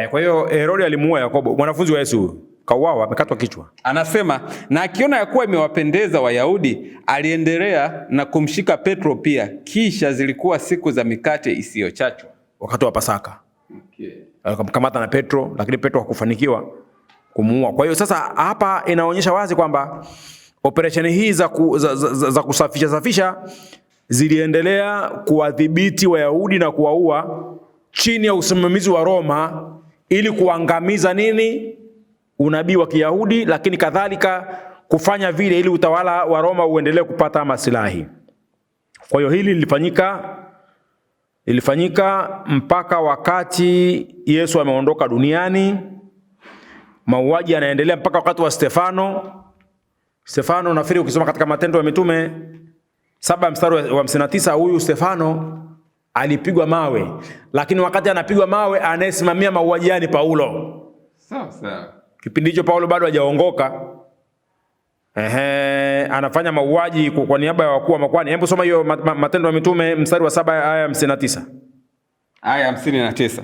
Kwa hiyo Herode alimuua Yakobo, mwanafunzi wa Yesu, kauawa, amekatwa kichwa. Anasema na akiona ya kuwa imewapendeza Wayahudi, aliendelea na kumshika Petro pia. Kisha zilikuwa siku za mikate isiyochachwa, wakati wa Pasaka. Akamkamata na Petro, lakini Petro hakufanikiwa kumuua. Kwa hiyo sasa hapa inaonyesha wazi kwamba operesheni hii za kusafisha ziliendelea kuwadhibiti Wayahudi na kuwaua chini ya usimamizi wa Roma, ili kuangamiza nini? Unabii wa Kiyahudi, lakini kadhalika kufanya vile ili utawala wa Roma uendelee kupata maslahi. Kwa hiyo hili lilifanyika mpaka wakati Yesu ameondoka duniani. Mauaji yanaendelea mpaka wakati wa Stefano, nafikiri ukisoma katika Matendo ya Mitume 7 mstari wa 59, huyu Stefano alipigwa mawe, lakini wakati anapigwa mawe anayesimamia mauaji ni Paulo. Sawa. Kipindi hicho Paulo bado hajaongoka. Anafanya mauaji kwa niaba ya wakuu wa makuhani. Hebu soma hiyo Matendo ya Mitume mstari wa 7 aya 59. Aya 59.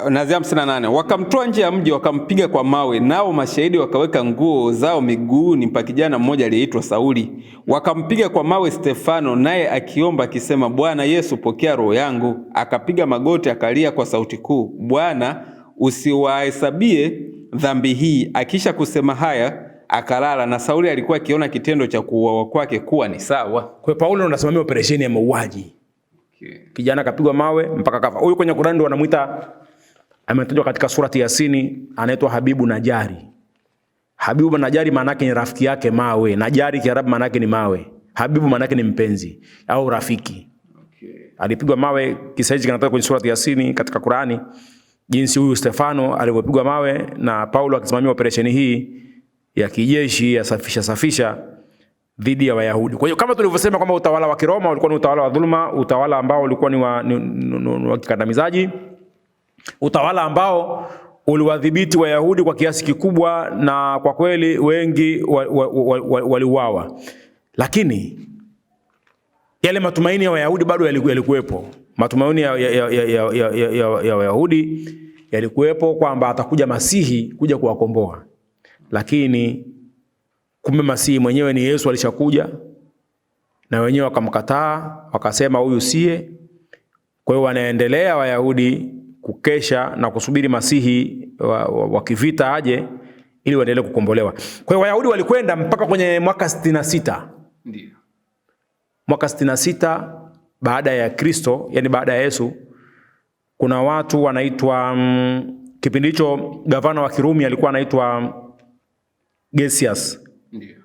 Nazia 58. Wakamtoa nje ya mji wakampiga kwa mawe, nao mashahidi wakaweka nguo zao miguuni pa kijana mmoja aliyeitwa Sauli. Wakampiga kwa mawe Stefano, naye akiomba akisema, Bwana Yesu, pokea roho yangu. Akapiga magoti akalia kwa sauti kuu, Bwana usiwahesabie dhambi hii. Akisha kusema haya akalala, na Sauli alikuwa akiona kitendo cha kuuawa kwake kuwa ni sawa. Kwa Paulo anasimamia operesheni ya mauaji. Kijana kapigwa mawe mpaka kafa. Huyu kwenye Qur'ani wanamuita, ametajwa katika surati Yasini, anaitwa Habibu Najari. Habibu Najari maana yake ni rafiki yake mawe. Najari Kiarabu maana yake ni mawe. Habibu maana yake ni mpenzi au rafiki. Alipigwa mawe. Kisa hichi kinatoka kwenye surati Yasini katika Qur'ani, jinsi huyu Stefano alivyopigwa mawe na Paulo akisimamia operesheni hii ya kijeshi ya safisha dhidi ya Wayahudi. Kwa hiyo kama tulivyosema kwamba utawala wa Kiroma ulikuwa ni utawala wa dhuluma, utawala ambao ulikuwa ni wa kikandamizaji, utawala ambao uliwadhibiti Wayahudi kwa kiasi kikubwa, na kwa kweli wengi waliuawa. Lakini yale matumaini ya Wayahudi bado yalikuwepo. Matumaini ya Wayahudi yalikuwepo kwamba atakuja Masihi kuja kuwakomboa. Lakini kumbe Masihi mwenyewe ni Yesu alishakuja, na wenyewe wakamkataa, wakasema huyu siye. Kwa hiyo wanaendelea Wayahudi kukesha na kusubiri Masihi wa kivita aje ili waendelee kukombolewa. Kwa hiyo Wayahudi walikwenda mpaka kwenye mwaka 66. Ndio. Mwaka 66 baada ya Kristo, yani baada ya Yesu, kuna watu wanaitwa kipindi hicho gavana wa Kirumi alikuwa anaitwa Gesias. Ndio.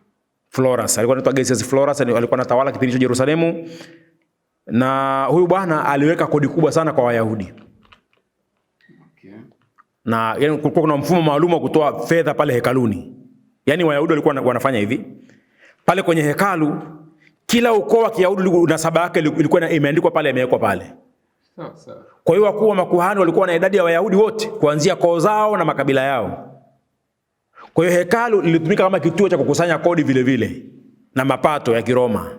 Florus, alikuwa anaitwa Gesias Florus, alikuwa anatawala kipindi hicho Yerusalemu. Na huyu bwana aliweka kodi kubwa sana kwa Wayahudi. Na yani kulikuwa kuna mfumo maalum wa kutoa fedha pale hekaluni. Yani Wayahudi walikuwa wanafanya hivi. Pale kwenye hekalu, kila ukoo wa Kiyahudi na saba yake ilikuwa imeandikwa pale, imewekwa pale. Sawa. Kwa hiyo wakuu wa makuhani walikuwa na idadi ya Wayahudi wote kuanzia koo zao na makabila yao. Kwa hiyo hekalu lilitumika kama kituo cha kukusanya kodi vile vile na mapato ya Kiroma.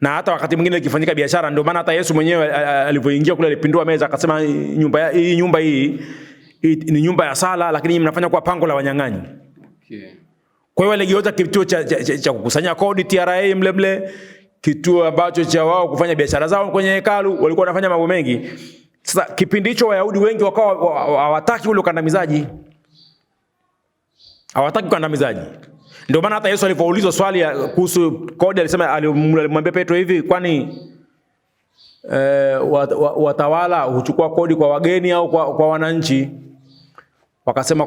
Na hata wakati mwingine ikifanyika biashara, ndio maana hata Yesu mwenyewe alipoingia kule alipindua meza akasema nyumba hii ni nyumba ya sala, lakini mnafanya kwa pango la wanyang'anyi. Okay. Kwa hiyo waligeuza kituo cha kukusanya kodi TRA mlemle, kituo ambacho cha wao kufanya biashara zao kwenye hekalu, walikuwa wanafanya mambo mengi. Sasa kipindi hicho Wayahudi wengi wakawa hawataki ule ukandamizaji. Hawataki ukandamizaji. Ndio maana hata Yesu alipoulizwa swali kuhusu kodi alimwambia Petro hivi, kwani watawala huchukua kodi kwa wageni au kwa wananchi? Wakasema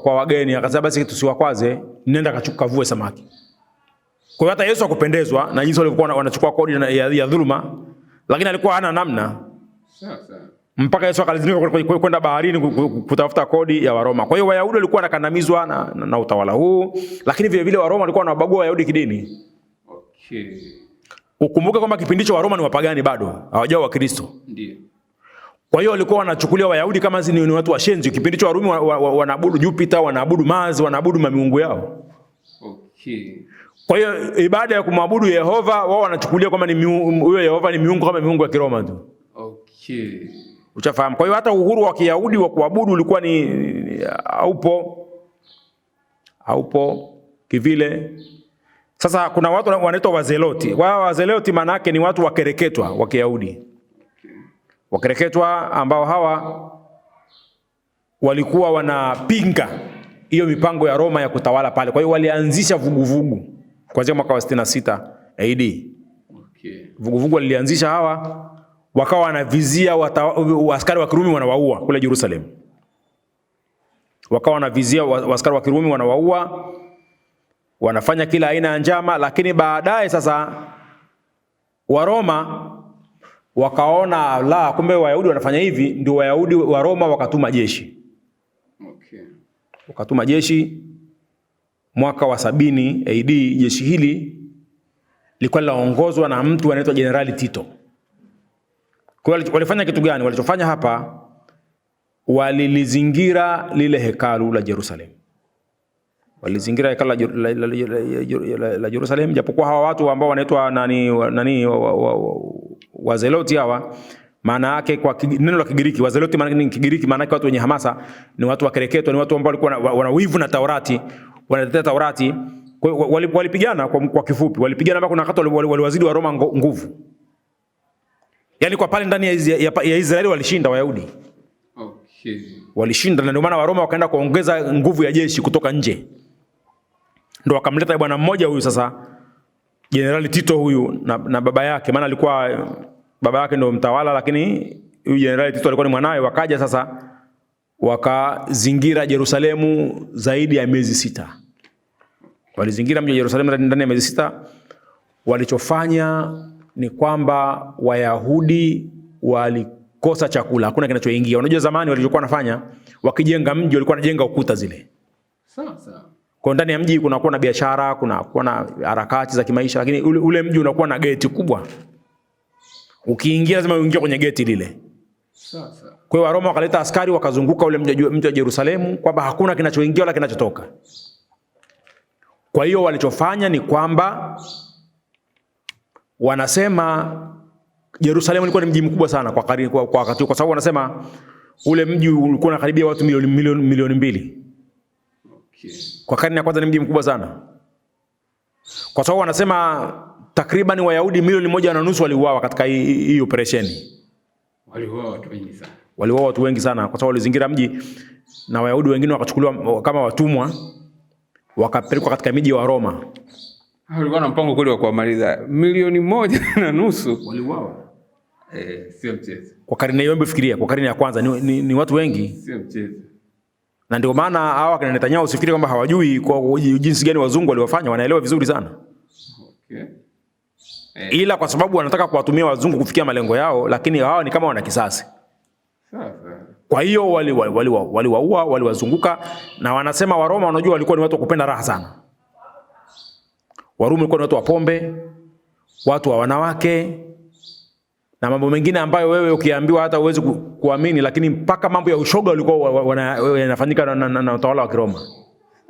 kwa wageni. Akasema basi tusiwakwaze, nenda kavue samaki. Kwa hiyo hata Yesu hakupendezwa na jinsi walivyokuwa wanachukua kodi ya dhuluma, lakini alikuwa hana namna. Sasa Mpaka Yesu akalazimika kwenda baharini kutafuta kodi ya Waroma. Kwa hiyo Wayahudi walikuwa wanakandamizwa na utawala huu, lakini vile vile Waroma walikuwa wanabagua Wayahudi kidini. Okay. Ukumbuke kwamba kipindi cha Waroma ni wapagani bado, hawajawa Wakristo. Ndio. Kwa hiyo walikuwa wanachukulia Wayahudi kama ni watu washenzi. Kipindi cha Warumi wanaabudu Jupiter, wanaabudu Mars, wanaabudu miungu yao. Okay. Kwa hiyo ibada ya kumwabudu Yehova wao wanachukulia kama ni huyo Yehova ni miungu kama miungu ya Kiroma tu. Okay. Uchafahamu. Kwa hiyo hata uhuru wa Kiyahudi wa kuabudu ulikuwa ni haupo kivile. Sasa kuna watu wanaitwa Wazeloti. Wao Wazeloti maana yake ni watu wakereketwa wa Kiyahudi. Okay. Wakereketwa ambao hawa walikuwa wanapinga hiyo mipango ya Roma ya kutawala pale. Kwa hiyo walianzisha vuguvugu kuanzia mwaka wa 66 AD. Okay. Vuguvugu walianzisha hawa, wakawa wanavizia askari wa Kirumi wanawaua kule Jerusalem. Wakawa wanavizia askari wa Kirumi wanawaua, wanafanya kila aina ya njama, lakini baadaye sasa Waroma wakaona kumbe Wayahudi wanafanya hivi, ndio Wayahudi wa Roma wakatuma jeshi. Okay. Wakatuma jeshi mwaka wa 70 AD. Jeshi hili lilikuwa linaongozwa na mtu anaitwa Jenerali Tito. Kwa hiyo walifanya kitu gani? Walichofanya hapa, walilizingira lile hekalu la Jerusalem. Walizingira hekalu la Jerusalem, japokuwa hawa watu ambao wanaitwa Wazeloti hawa, maana yake kwa neno la Kigiriki, Wazeloti maana ni Kigiriki, maana yake watu wenye hamasa, ni watu wakereketwa, ni watu ambao walikuwa wana wivu na Taurati, wanatetea Taurati. Kwa hiyo walipigana kwa kifupi, walipigana mpaka kuna wakati waliwazidi wa Roma nguvu. Yaani kwa pale ndani ya Israeli walishinda Wayahudi. Okay. Walishinda, na ndio maana Waroma wakaenda kuongeza nguvu ya jeshi kutoka nje. Ndio wakamleta bwana mmoja huyu sasa, Jenerali Tito huyu na baba yake, maana alikuwa baba yake ndio mtawala, lakini huyu Jenerali Tito alikuwa ni mwanawe. Wakaja sasa wakazingira Yerusalemu zaidi ya miezi 6. Walizingira mji wa Yerusalemu ndani ya miezi 6. Walichofanya ni kwamba Wayahudi walikosa chakula, hakuna kinachoingia. Unajua zamani walichokuwa wanafanya, wakijenga mji walikuwa wanajenga ukuta zile. Sawa. Kwa ndani ya mji kunakuwa na biashara, kunakuwa na harakati za kimaisha, lakini ule mji unakuwa na geti kubwa. Ukiingia lazima uingie kwenye geti lile. Sawa. Kwa hiyo Waroma wakaleta askari wakazunguka ule mji wa Yerusalemu kwamba hakuna kinachoingia wala kinachotoka. Kwa hiyo walichofanya ni kwamba wanasema Yerusalemu ilikuwa ni mji mkubwa sana kwa wakati, kwa sababu wanasema ule mji ulikuwa unakaribia watu milioni 2. Okay. Kwa karne ya kwanza ni mji mkubwa sana. Kwa sababu wanasema takriban Wayahudi 1.5 waliuawa katika hii operation. Waliuawa watu wengi sana. Waliuawa watu wengi sana kwa sababu walizingira mji, na Wayahudi wengine wakachukuliwa kama watumwa wakapelekwa katika miji ya Roma. Walikuwa na mpango kule wa kuamaliza 1.5 waliuawa. Sio mchezo. Kwa karne hiyo, hebu fikiria, kwa karne ya kwanza ni watu wengi. Sio mchezo. Na ndio maana hawa kina Netanyahu usifikiri kwamba hawajui kwa jinsi gani wazungu waliwafanya, wanaelewa vizuri sana. Okay. Ila kwa sababu wanataka kuwatumia wazungu kufikia malengo yao, lakini hawa ni kama wana kisasi. Sawa. Kwa hiyo waliwaua, waliwazunguka, na wanasema Waroma wanajua walikuwa ni watu wa kupenda raha sana. Warumi walikuwa ni watu wa pombe, watu wa wanawake na mambo mengine ambayo wewe ukiambiwa hata uwezi kuamini, lakini mpaka mambo ya ushoga walikuwa yanafanyika na utawala wa Kiroma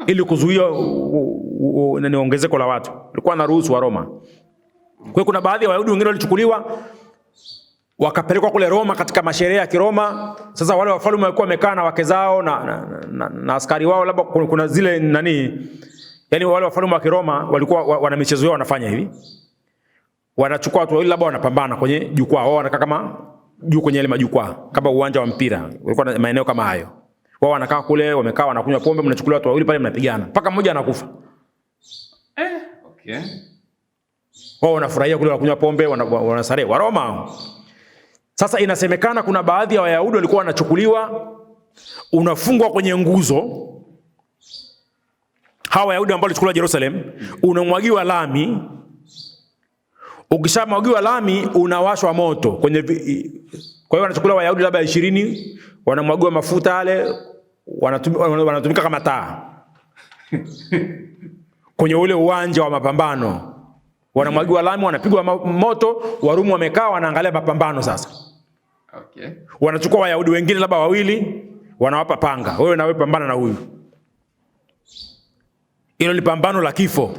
ili kuzuia ongezeko la watu. Walikuwa na ruhusu wa Roma. Kwa hiyo kuna baadhi ya Wayahudi wengine walichukuliwa wakapelekwa kule Roma katika masherehe ya Kiroma. Sasa wale wafalme walikuwa wamekaa na wake zao na askari wao, labda kuna zile yani wale wafalme wa Kiroma walikuwa wana michezo yao wanafanya hivi. Wanachukua watu wawili labda wanapambana kwenye jukwaa. Wao wanakaa kama juu kwenye ile majukwaa kama uwanja wa mpira. Walikuwa na maeneo kama hayo. Wao wanakaa kule, wamekaa wanakunywa pombe, mnachukulia watu wawili pale mnapigana mpaka mmoja anakufa. Okay. Wao wanafurahia kule, wanakunywa pombe, wanastarehe. Wa Roma. Sasa inasemekana kuna baadhi ya Wayahudi walikuwa wanachukuliwa, unafungwa kwenye nguzo. Hawa Wayahudi ambao walichukuliwa Jerusalem, unamwagiwa lami. Ukishamwagiwa lami unawashwa moto kwenye kwa hiyo wanachukuliwa Wayahudi labda 20, wanamwagiwa mafuta yale, wanatumika kama taa. Kwenye ule uwanja wa mapambano. Wanamwagiwa lami, wanapigwa moto, Warumi wamekaa wanaangalia mapambano sasa. Okay. Wanachukua Wayahudi wengine labda 2, wanawapa panga. Wewe na wewe pambana na huyu. Hilo ni pambano la kifo.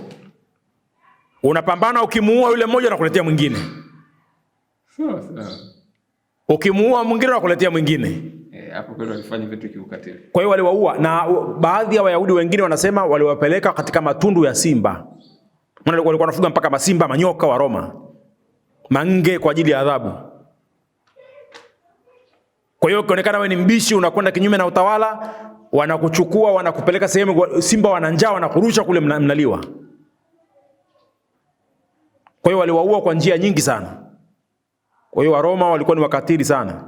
Unapambana, ukimuua yule mmoja anakuletea mwingine. Ukimuua mwingine anakuletea mwingine. Hapo kweli walifanya vitu kiukatili. Kwa hiyo waliwaua, na baadhi ya Wayahudi wengine wanasema waliwapeleka katika matundu ya simba. Maana walikuwa wanafuga mpaka masimba, manyoka wa Roma, mange kwa ajili ya adhabu. Kwa hiyo ukionekana wewe ni mbishi, unakwenda kinyume na utawala, wanakuchukua wanakupeleka sehemu simba wana njaa, wanakurusha kule, mnaliwa. Kwa hiyo waliwaua kwa njia nyingi sana. Kwa hiyo Waroma walikuwa ni wakatili sana.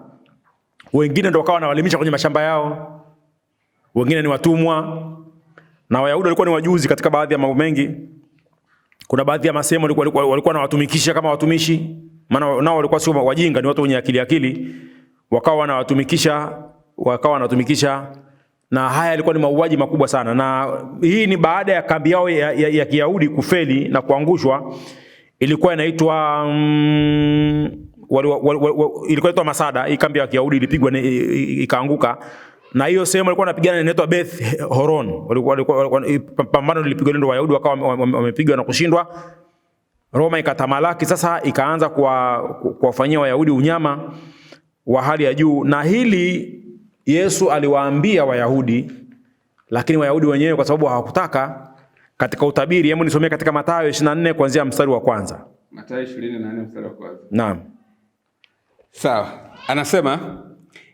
Wengine ndio wakawa wanawalimisha kwenye mashamba yao. Wengine ni watumwa. Na Wayahudi walikuwa ni wajuzi katika baadhi ya mambo mengi. Kuna baadhi ya masemo walikuwa na watumikisha kama watumishi. Maana nao walikuwa sio wajinga, ni watu wenye akili. Wakawa wanatumikisha, na haya yalikuwa ni mauaji makubwa sana. Na hii ni baada ya kambi yao ya Kiyahudi kufeli na kuangushwa. Ilikuwa inaitwa ilikuwa inaitwa Masada. Hii kambi ya Kiyahudi ilipigwa ikaanguka, na hiyo sehemu walikuwa wanapigana inaitwa Beth Horon. Walikuwa pambano lilipigwa, ndio Wayahudi wakawa wamepigwa na kushindwa. Roma ikatamalaki sasa, ikaanza kuwafanyia Wayahudi unyama wa hali ya juu. Na hili Yesu aliwaambia Wayahudi, lakini Wayahudi wenyewe kwa sababu hawakutaka, katika utabiri, hebu nisomee katika Mathayo 24 kuanzia mstari wa kwanza. Mathayo 24 mstari wa kwanza. Naam. Sawa. Anasema,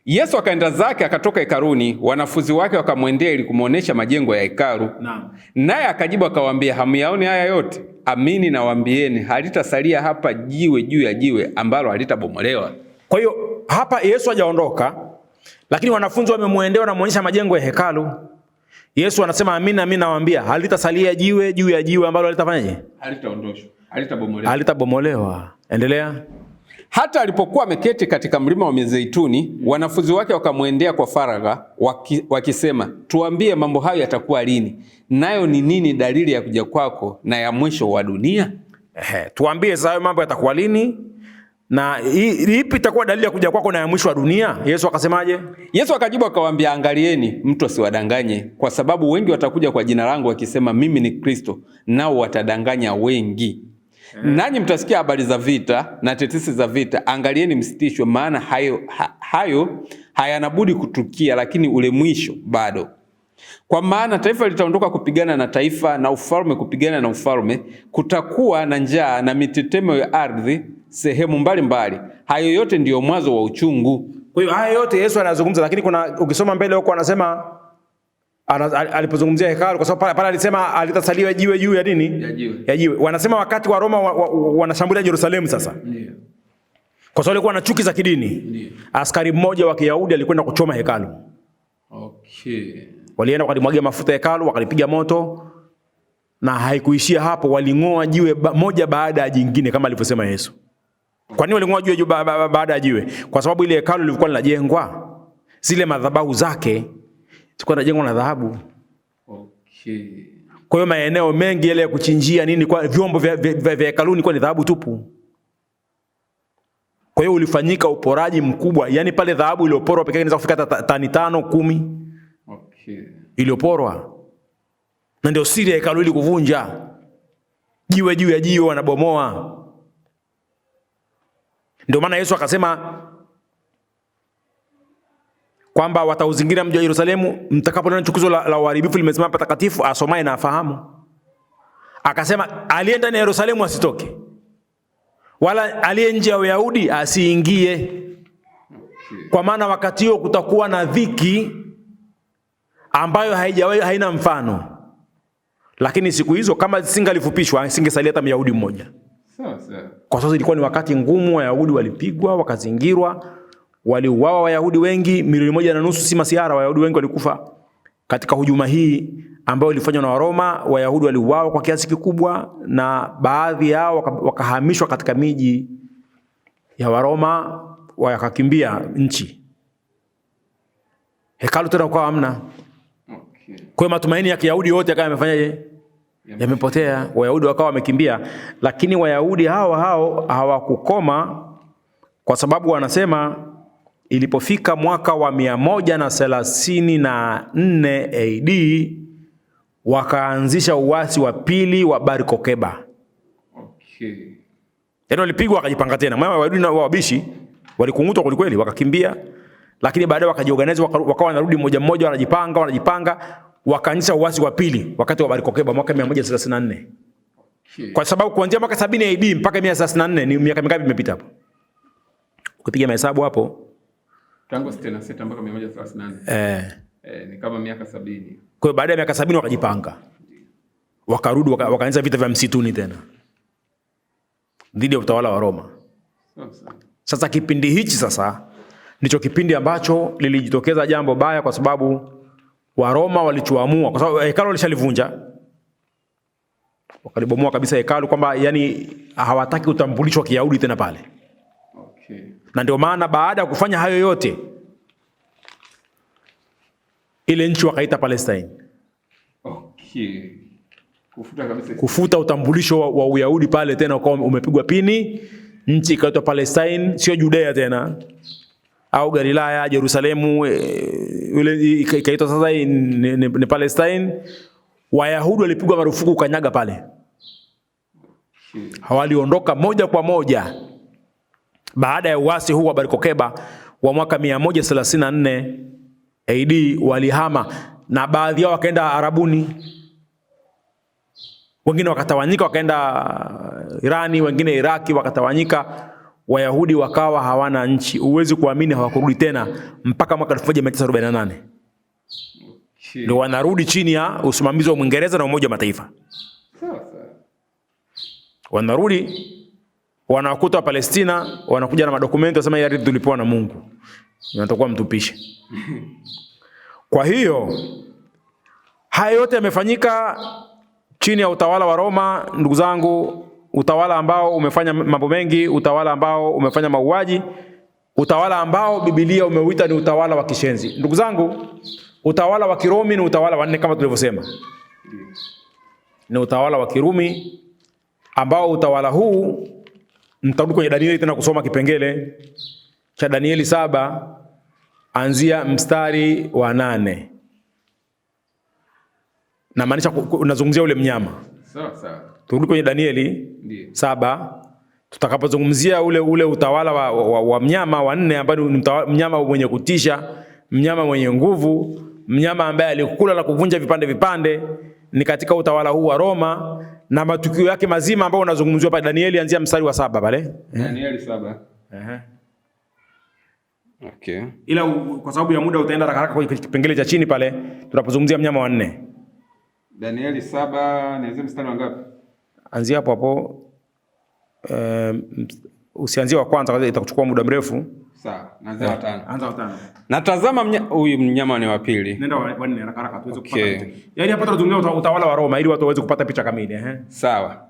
Yesu akaenda zake akatoka hekaluni, wanafunzi wake wakamwendea ili kumuonesha majengo ya hekalu. Naam. Naye akajibu akawaambia, hamyaoni haya yote? Amini nawaambieni, halitasalia hapa jiwe juu ya jiwe ambalo halitabomolewa. Kwa hiyo hapa Yesu hajaondoka, lakini wanafunzi wamemwendea na kumuonesha majengo ya hekalu. Yesu anasema, amini nawaambia, halitasalia jiwe juu ya jiwe ambalo halitafanyaje? Halitaondoshwa, halitabomolewa. Halitabomolewa. Endelea. Hata alipokuwa ameketi katika mlima wa Mizeituni, wanafunzi wake wakamwendea kwa faragha wakisema, tuambie mambo hayo yatakuwa lini? Nayo ni nini dalili ya kuja kwako na ya mwisho wa dunia? Tuambie sasa hayo mambo yatakuwa lini? Na ipi itakuwa dalili ya kuja kwako na ya mwisho wa dunia? Yesu akasemaje? Yesu akajibu akawaambia, angalieni mtu asiwadanganye, kwa sababu wengi watakuja kwa jina langu wakisema mimi ni Kristo, nao watadanganya wengi. Nanyi mtasikia habari za vita na tetesi za vita. Angalieni msitishwe, maana hayo hayanabudi kutukia, lakini ule mwisho bado. Kwa maana taifa litaondoka kupigana na taifa, na ufalme kupigana na ufalme. Kutakuwa na njaa na mitetemo ya ardhi sehemu mbalimbali. Hayo yote ndiyo mwanzo wa uchungu. Kwa hiyo haya yote Yesu anazungumza, lakini ukisoma mbele huko anasema alipozungumzia hekalu, kwa sababu pale alisema alitasalia jiwe juu ya nini? Ya jiwe. Wanasema wakati wa Roma wanashambulia Yerusalemu sasa. Ndio. Kwa sababu walikuwa na chuki za kidini. Ndio. Askari mmoja wa Kiyahudi alikwenda kuchoma hekalu. Okay. Walienda walimwagia mafuta hekalu, wakalipiga moto, na haikuishia hapo, waling'oa jiwe moja baada ya jingine kama alivyosema Yesu. Kwa nini waling'oa jiwe baada ya jiwe? Kwa sababu ile hekalu lilikuwa linajengwa, zile madhabahu zake zilikuwa zinajengwa na dhahabu. Okay. Kwa hiyo maeneo mengi yale ya kuchinjia nini, kwa vyombo vya hekaluni kwa ni dhahabu tupu. Kwa hiyo ulifanyika uporaji mkubwa. Yaani pale dhahabu iliyoporwa pekee inaweza kufika tani 5, 10. Okay. Iliyoporwa. Na ndio siri ya hekalu ili kuvunja. Jiwe juu ya jiwe wanabomoa. Ndio maana Yesu akasema kwamba watauzingira mji wa Yerusalemu, mtakapoona chukizo la uharibifu limesimama patakatifu, asomaye na afahamu. Akasema aliye ndani ya Yerusalemu asitoke, wala aliye nje ya Uyahudi asiingie. Kwa maana wakati huo kutakuwa na dhiki ambayo haina mfano. Lakini siku hizo kama singalifupishwa, singesalia hata Myahudi mmoja. Kwa sababu ilikuwa ni wakati ngumu, Wayahudi walipigwa, wakazingirwa, waliuawa Wayahudi wengi, 1.5 milioni si masiara. Wayahudi wengi walikufa katika hujuma hii ambayo ilifanywa na Waroma. Wayahudi waliuawa kwa kiasi kikubwa, na baadhi yao wakahamishwa katika miji ya Waroma, wakakimbia nchi. Hekalu tena kwa hamna. Okay. Kwa matumaini ya Kiyahudi yote yakawa yamefanyaje? Yamepotea. Wayahudi wakawa wamekimbia. Lakini Wayahudi hao hawakukoma, kwa sababu wanasema ilipofika mwaka wa 134 AD wakaanzisha uasi wa pili wa Bar Kokeba. Okay. Yaani walipigwa wakajipanga tena. Maana Wayahudi na wabishi walikungutwa kweli kweli, wakakimbia. Lakini baadaye wakajiorganize, wakawa wanarudi mmoja mmoja, wanajipanga, wakaanzisha uasi wa pili wakati wa Bar Kokeba mwaka 134. Okay. Kwa sababu kuanzia mwaka 70 AD mpaka 134 ni miaka mingapi imepita hapo? Ukipiga mahesabu hapo tangu 66 mpaka 134. Ni kama miaka 70. Kwa hiyo baada ya miaka 70 wakajipanga. Wakarudi wakaanza vita vya msituni tena dhidi ya utawala wa Roma. Sasa kipindi hichi sasa ndicho kipindi ambacho lilijitokeza jambo baya, kwa sababu Waroma walichoamua, kwa sababu hekalu lishalivunja, wakalibomoa kabisa hekalu, kwamba yani hawataki utambulisho wa Kiyahudi tena pale. Okay. Na ndio maana baada ya kufanya hayo yote, ile nchi wakaita Palestine. Okay. Kufuta utambulisho wa Uyahudi pale tena, kwa umepigwa pini, nchi ikaitwa Palestine, sio Judea tena au Galilaya, Yerusalemu, ile ikaitwa sasa ni Palestine. Wayahudi walipigwa marufuku kanyaga pale. Hawaliondoka moja kwa moja. Baada ya uasi huu wa Bar Kokeba wa mwaka 134 AD walihama, na baadhi yao wakaenda Arabuni. Wengine wakatawanyika wakaenda Irani, wengine Iraki wakatawanyika. Wayahudi wakawa hawana nchi. Uwezi kuamini hawakurudi tena mpaka mwaka 1948. Ndio wanarudi chini ya usimamizi wa Uingereza na Umoja wa Mataifa. Wanarudi, wanawakuta wa Palestina, wanakuja na madokumenti wasema hii ardhi tulipewa na Mungu, inatakuwa mtupishe. Kwa hiyo haya yote yamefanyika chini ya utawala wa Roma, ndugu zangu, utawala ambao umefanya mambo mengi, utawala ambao umefanya mauaji, utawala ambao Biblia umeuita ni utawala wa kishenzi. Ndugu zangu, utawala wa Kirumi ni utawala wa 4 kama tulivyosema. Ni utawala wa Kirumi ambao utawala huu, mtarudi kwenye Danieli tena kusoma kipengele cha Danieli 7 anzia mstari wa 8. Na maanisha unazungumzia ule mnyama. Sawa. Turudi kwenye Danieli 7 tutakapozungumzia ule utawala wa mnyama wa 4 ambao ni mnyama mwenye kutisha, mnyama mwenye nguvu, mnyama ambaye alikula na kuvunja vipande. Ni katika utawala huu wa Roma, na matukio yake mazima ambao unazungumziwa pale Danieli anzia mstari wa 7 pale. Danieli 7. Okay. Ila kwa sababu ya muda utaenda haraka kwenye kipengele cha chini pale tunapozungumzia mnyama wa 4. Danieli 7 nianze mstari wa ngapi? Anzia hapo. Usianzie wa kwanza kwa itakuchukua muda mrefu. Sawa, naanza wa 5. Anza wa 5. Natazama huyu mnyama ni wa pili. Nenda wa 4 haraka tuweze kupata. Yaani hapa tunazungumzia utawala wa Roma ili watu waweze kupata picha kamili, Sawa.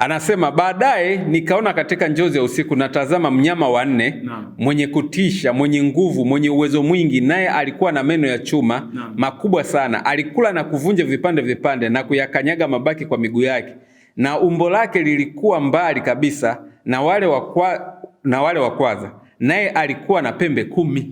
Anasema baadaye nikaona katika njozi ya usiku, na tazama mnyama wa nne, mwenye kutisha, mwenye nguvu, mwenye uwezo mwingi, naye alikuwa na meno ya chuma makubwa sana. Alikula na kuvunja vipande vipande na kuyakanyaga mabaki kwa miguu yake, na umbo lake lilikuwa mbali kabisa na wale wa kwanza, naye alikuwa na pembe 10.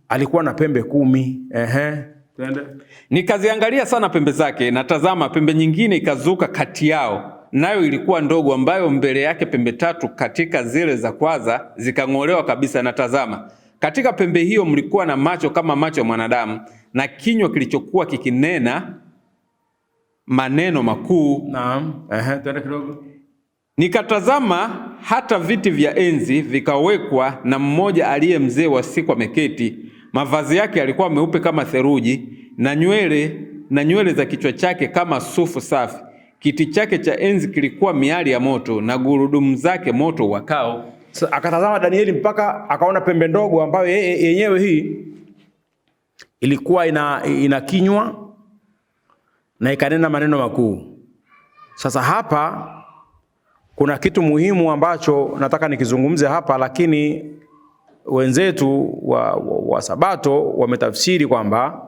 Alikuwa na pembe 10. Twende. Nikaziangalia sana pembe zake, na tazama pembe nyingine ikazuka kati yao, nayo ilikuwa ndogo, ambayo mbele yake pembe 3 katika zile za kwanza zikang'olewa kabisa. Na tazama, katika pembe hiyo mlikuwa na macho kama macho ya mwanadamu, na kinywa kilichokuwa kikinena maneno makuu. Naam. Twende kidogo. Nikatazama hata viti vya enzi vikawekwa, na mmoja aliye mzee wa siku ameketi. Mavazi yake yalikuwa meupe kama theluji, na nywele za kichwa chake kama sufu safi. Kiti chake cha enzi kilikuwa miali ya moto, na gurudumu zake moto wakao. Akatazama Danieli mpaka akaona pembe ndogo ambayo yenyewe hii ilikuwa ina kinywa na ikanena maneno makuu. Sasa hapa kuna kitu muhimu ambacho nataka nikizungumze hapa, lakini wenzetu wa Sabato wametafsiri kwamba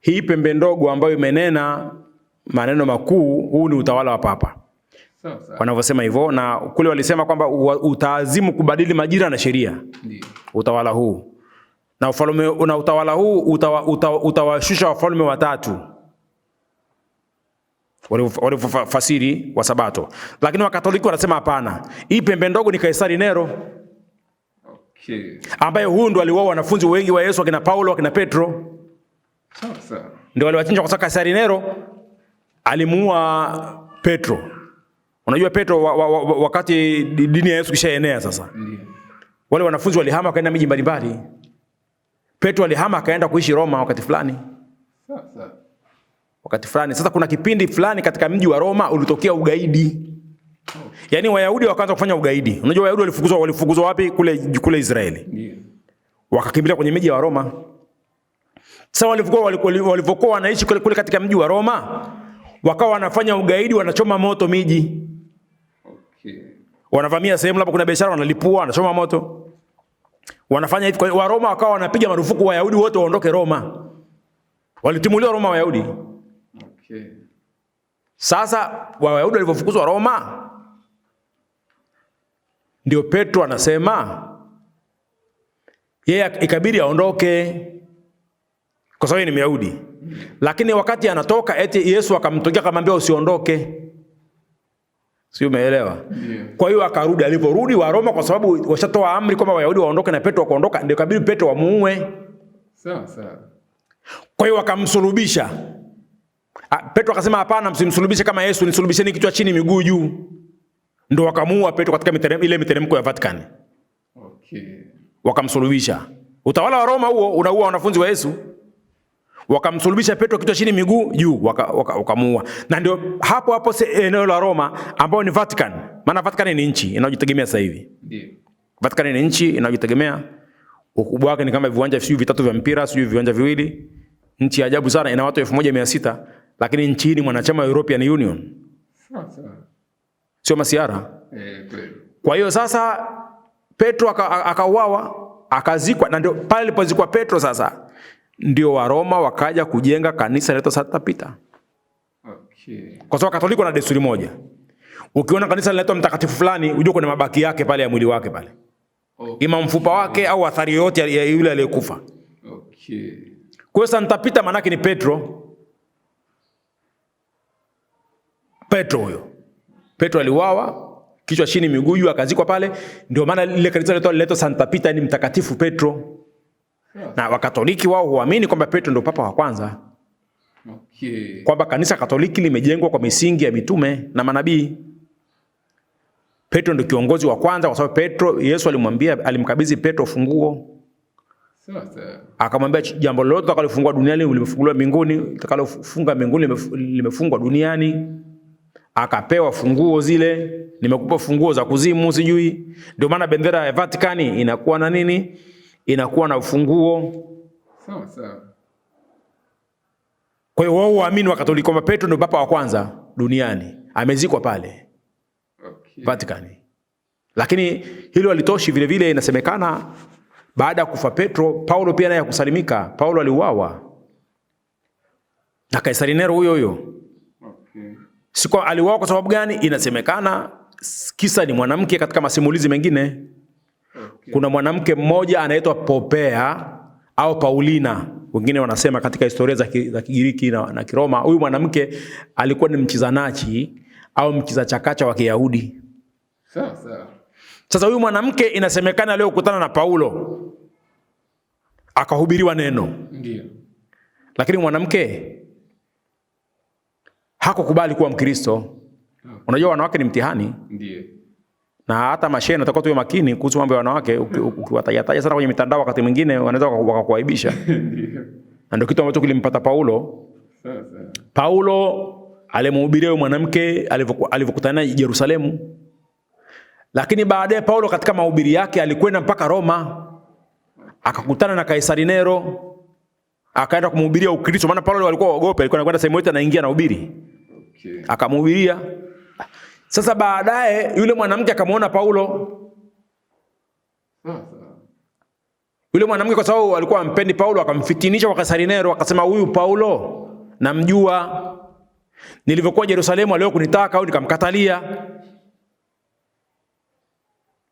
hii pembe ndogo ambayo imenena maneno makuu, huu ni utawala wa papa. Wanavyosema hivyo, na kule walisema kwamba utaazimu kubadili majira na sheria. Utawala huu na ufalme na utawala huu utawashusha wafalme watatu, walifasiri wa Sabato. Lakini Wakatoliki wanasema hapana, hii pembe ndogo ni Kaisari Nero. Ambaye huyu ndo aliwao wanafunzi wengi wa Yesu, akina Paulo, akina Petro. Ndio waliwachinja kwa sababu Kaisari Nero alimuua Petro. Unajua Petro wakati dini ya Yesu kishaenea sasa. Wale wanafunzi walihama kaenda miji mbalimbali. Petro alihama akaenda kuishi Roma wakati fulani. Sasa kuna kipindi fulani katika mji wa Roma ulitokea ugaidi. Yaani Wayahudi wakaanza kufanya ugaidi. Unajua Wayahudi walifukuzwa wapi? Kule Israeli. Wakakimbilia kwenye miji wa Roma. Sasa walivyokuwa wanaishi kule katika mji wa Roma, wakawa wanafanya ugaidi, wanachoma moto miji. Wanavamia sehemu labda kuna biashara, wanalipua, wanachoma moto. Wanafanya hivi. Kwa wa Roma wakawa wanapiga marufuku Wayahudi wote waondoke Roma. Walitimuliwa Roma Wayahudi. Sasa Wayahudi walipofukuzwa Roma, ndio Petro anasema yeye ikabidi aondoke kwa sababu ni Myahudi. Lakini wakati anatoka eti Yesu akamtokea akamwambia usiondoke. Sio, umeelewa? Kwa hiyo akarudi. Aliporudi wa Roma, kwa sababu washatoa amri kwamba Wayahudi waondoke na Petro akaondoka, ndio kabidi Petro wamuue. Sawa. Kwa hiyo wakamsulubisha. Petro akasema hapana, msimsulubishe kama Yesu, nisulubisheni kichwa chini miguu juu. Ndio wakamuua Petro katika ile miteremko ya Vatican. Wakamsulubisha. Utawala wa Roma huo unaua wanafunzi wa Yesu. Wakamsulubisha Petro kichwa chini miguu juu, wakamuua. Na ndio hapo eneo la Roma ambao ni Vatican. Maana Vatican ni nchi inayojitegemea sasa hivi. Vatican ni nchi inayojitegemea. Ukubwa wake ni kama viwanja vitatu vya mpira, sio viwanja viwili. Nchi ya ajabu sana, ina watu 1600, lakini nchi hii ni mwanachama wa European Union. Sio masiara. Kwa hiyo sasa Petro akauawa, akazikwa, na ndio pale alipozikwa Petro sasa ndio wa Roma wakaja kujenga kanisa la Santa Peter. Kwa sababu Katoliki wana desturi moja. Ukiona kanisa linaitwa mtakatifu fulani, unajua kuna mabaki yake pale ya mwili wake pale. Ima mfupa wake au athari yote ya yule aliyekufa. Kwa hiyo Santa Peter maana yake ni Petro. Petro huyo. Petro aliuawa, kichwa chini miguu juu, akazikwa pale. Ndio maana lile kanisa linaitwa Santa Peter, ni mtakatifu Petro. Na Wakatoliki wao huamini kwamba Petro ndio papa wa kwanza. Kwamba kanisa Katoliki limejengwa kwa misingi ya mitume na manabii. Petro ndio kiongozi wa kwanza, kwa sababu Petro, Yesu alimkabidhi Petro funguo. Akamwambia jambo lolote utakalofungua duniani limefunguliwa mbinguni, utakalofunga mbinguni limefungwa duniani. Akapewa funguo zile, nimekupa funguo za kuzimu sijui. Ndio maana bendera ya Vatican inakuwa na nini? Inakuwa na ufunguo. Sawa. Kwa hiyo wao waamini wa Katoliki kwamba Petro ndio papa wa kwanza duniani, amezikwa pale. Vatican. Lakini hilo halitoshi, vile vile inasemekana baada ya kufa Petro, Paulo pia naye kusalimika. Paulo aliuawa na Kaisari Nero huyo huyo. Siko aliuawa kwa sababu gani? Inasemekana kisa ni mwanamke. Katika masimulizi mengine kuna mwanamke mmoja anaitwa Popea au Paulina, wengine wanasema katika historia za Kigiriki na Kiroma. Huyu mwanamke alikuwa ni mchizanachi au mchiza chakacha wa Kiyahudi. Sasa huyu mwanamke inasemekana leo kukutana na Paulo akahubiriwa neno. Ndio. Lakini mwanamke hakukubali kuwa Mkristo. Unajua wanawake ni mtihani. Ndio. Na hata mashehe natakuwa tuwe makini kuhusu mambo ya wanawake. Ukiwataja sana kwenye mitandao, wakati mwingine wanaweza wakakuaibisha. Ndio. Na ndio kitu ambacho kilimpata Paulo. Paulo alimhubiria huyo mwanamke alivyokutana Yerusalemu. Lakini baadaye Paulo katika mahubiri yake alikwenda mpaka Roma. Akakutana na Kaisari Nero. Akaenda kumhubiria Ukristo, maana Paulo alikuwa waogope, alikuwa anakwenda sehemu yote anaingia na hubiri. Akamhubiria. Sasa baadaye yule mwanamke akamwona Paulo. Yule mwanamke kwa sababu alikuwa ampendi Paulo, akamfitinisha kwa Kaisari Nero, akasema huyu Paulo namjua. Nilivyokuwa Yerusalemu leo kunitaka au nikamkatalia.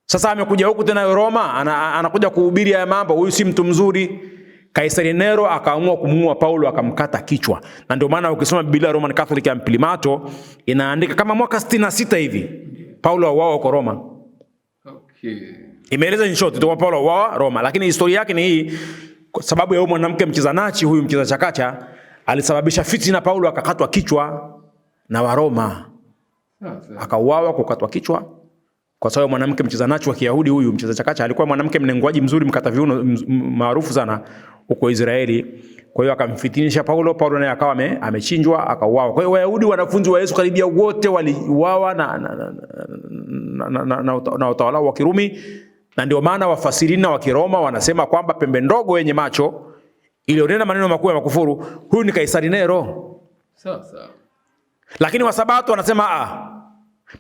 Sasa amekuja huku tena Roma, anakuja kuhubiri haya mambo, huyu si mtu mzuri. Kaisari Nero akaamua kumuua Paulo, akamkata kichwa. Na ndio maana ukisoma Biblia Roman Catholic ya Imprimatur inaandika kama mwaka 66 hivi Paulo auawa huko Roma. Imeeleza in short tu Paulo auawa Roma, lakini historia yake ni hii. Kwa sababu ya huyu mwanamke mchezanachi, huyu mcheza chakacha alisababisha fitina, Paulo akakatwa kichwa na Waroma. Akauawa, kukatwa kichwa. Kwa sababu mwanamke mchezanachi wa Kiyahudi, huyu mcheza chakacha alikuwa mwanamke mnenguaji mzuri, mkata viuno maarufu sana huko Israeli. Kwa hiyo akamfitinisha Paulo, Paulo naye akawa amechinjwa, akauawa. Kwa hiyo Wayahudi wanafunzi wa Yesu karibia wote waliuawa na utawala wa Kirumi. Na ndio maana wafasirina wa Kiroma wanasema kwamba pembe ndogo yenye macho ilionena maneno makuu ya makufuru, huyu ni Kaisari Nero. Sawa. Lakini Wasabato wanasema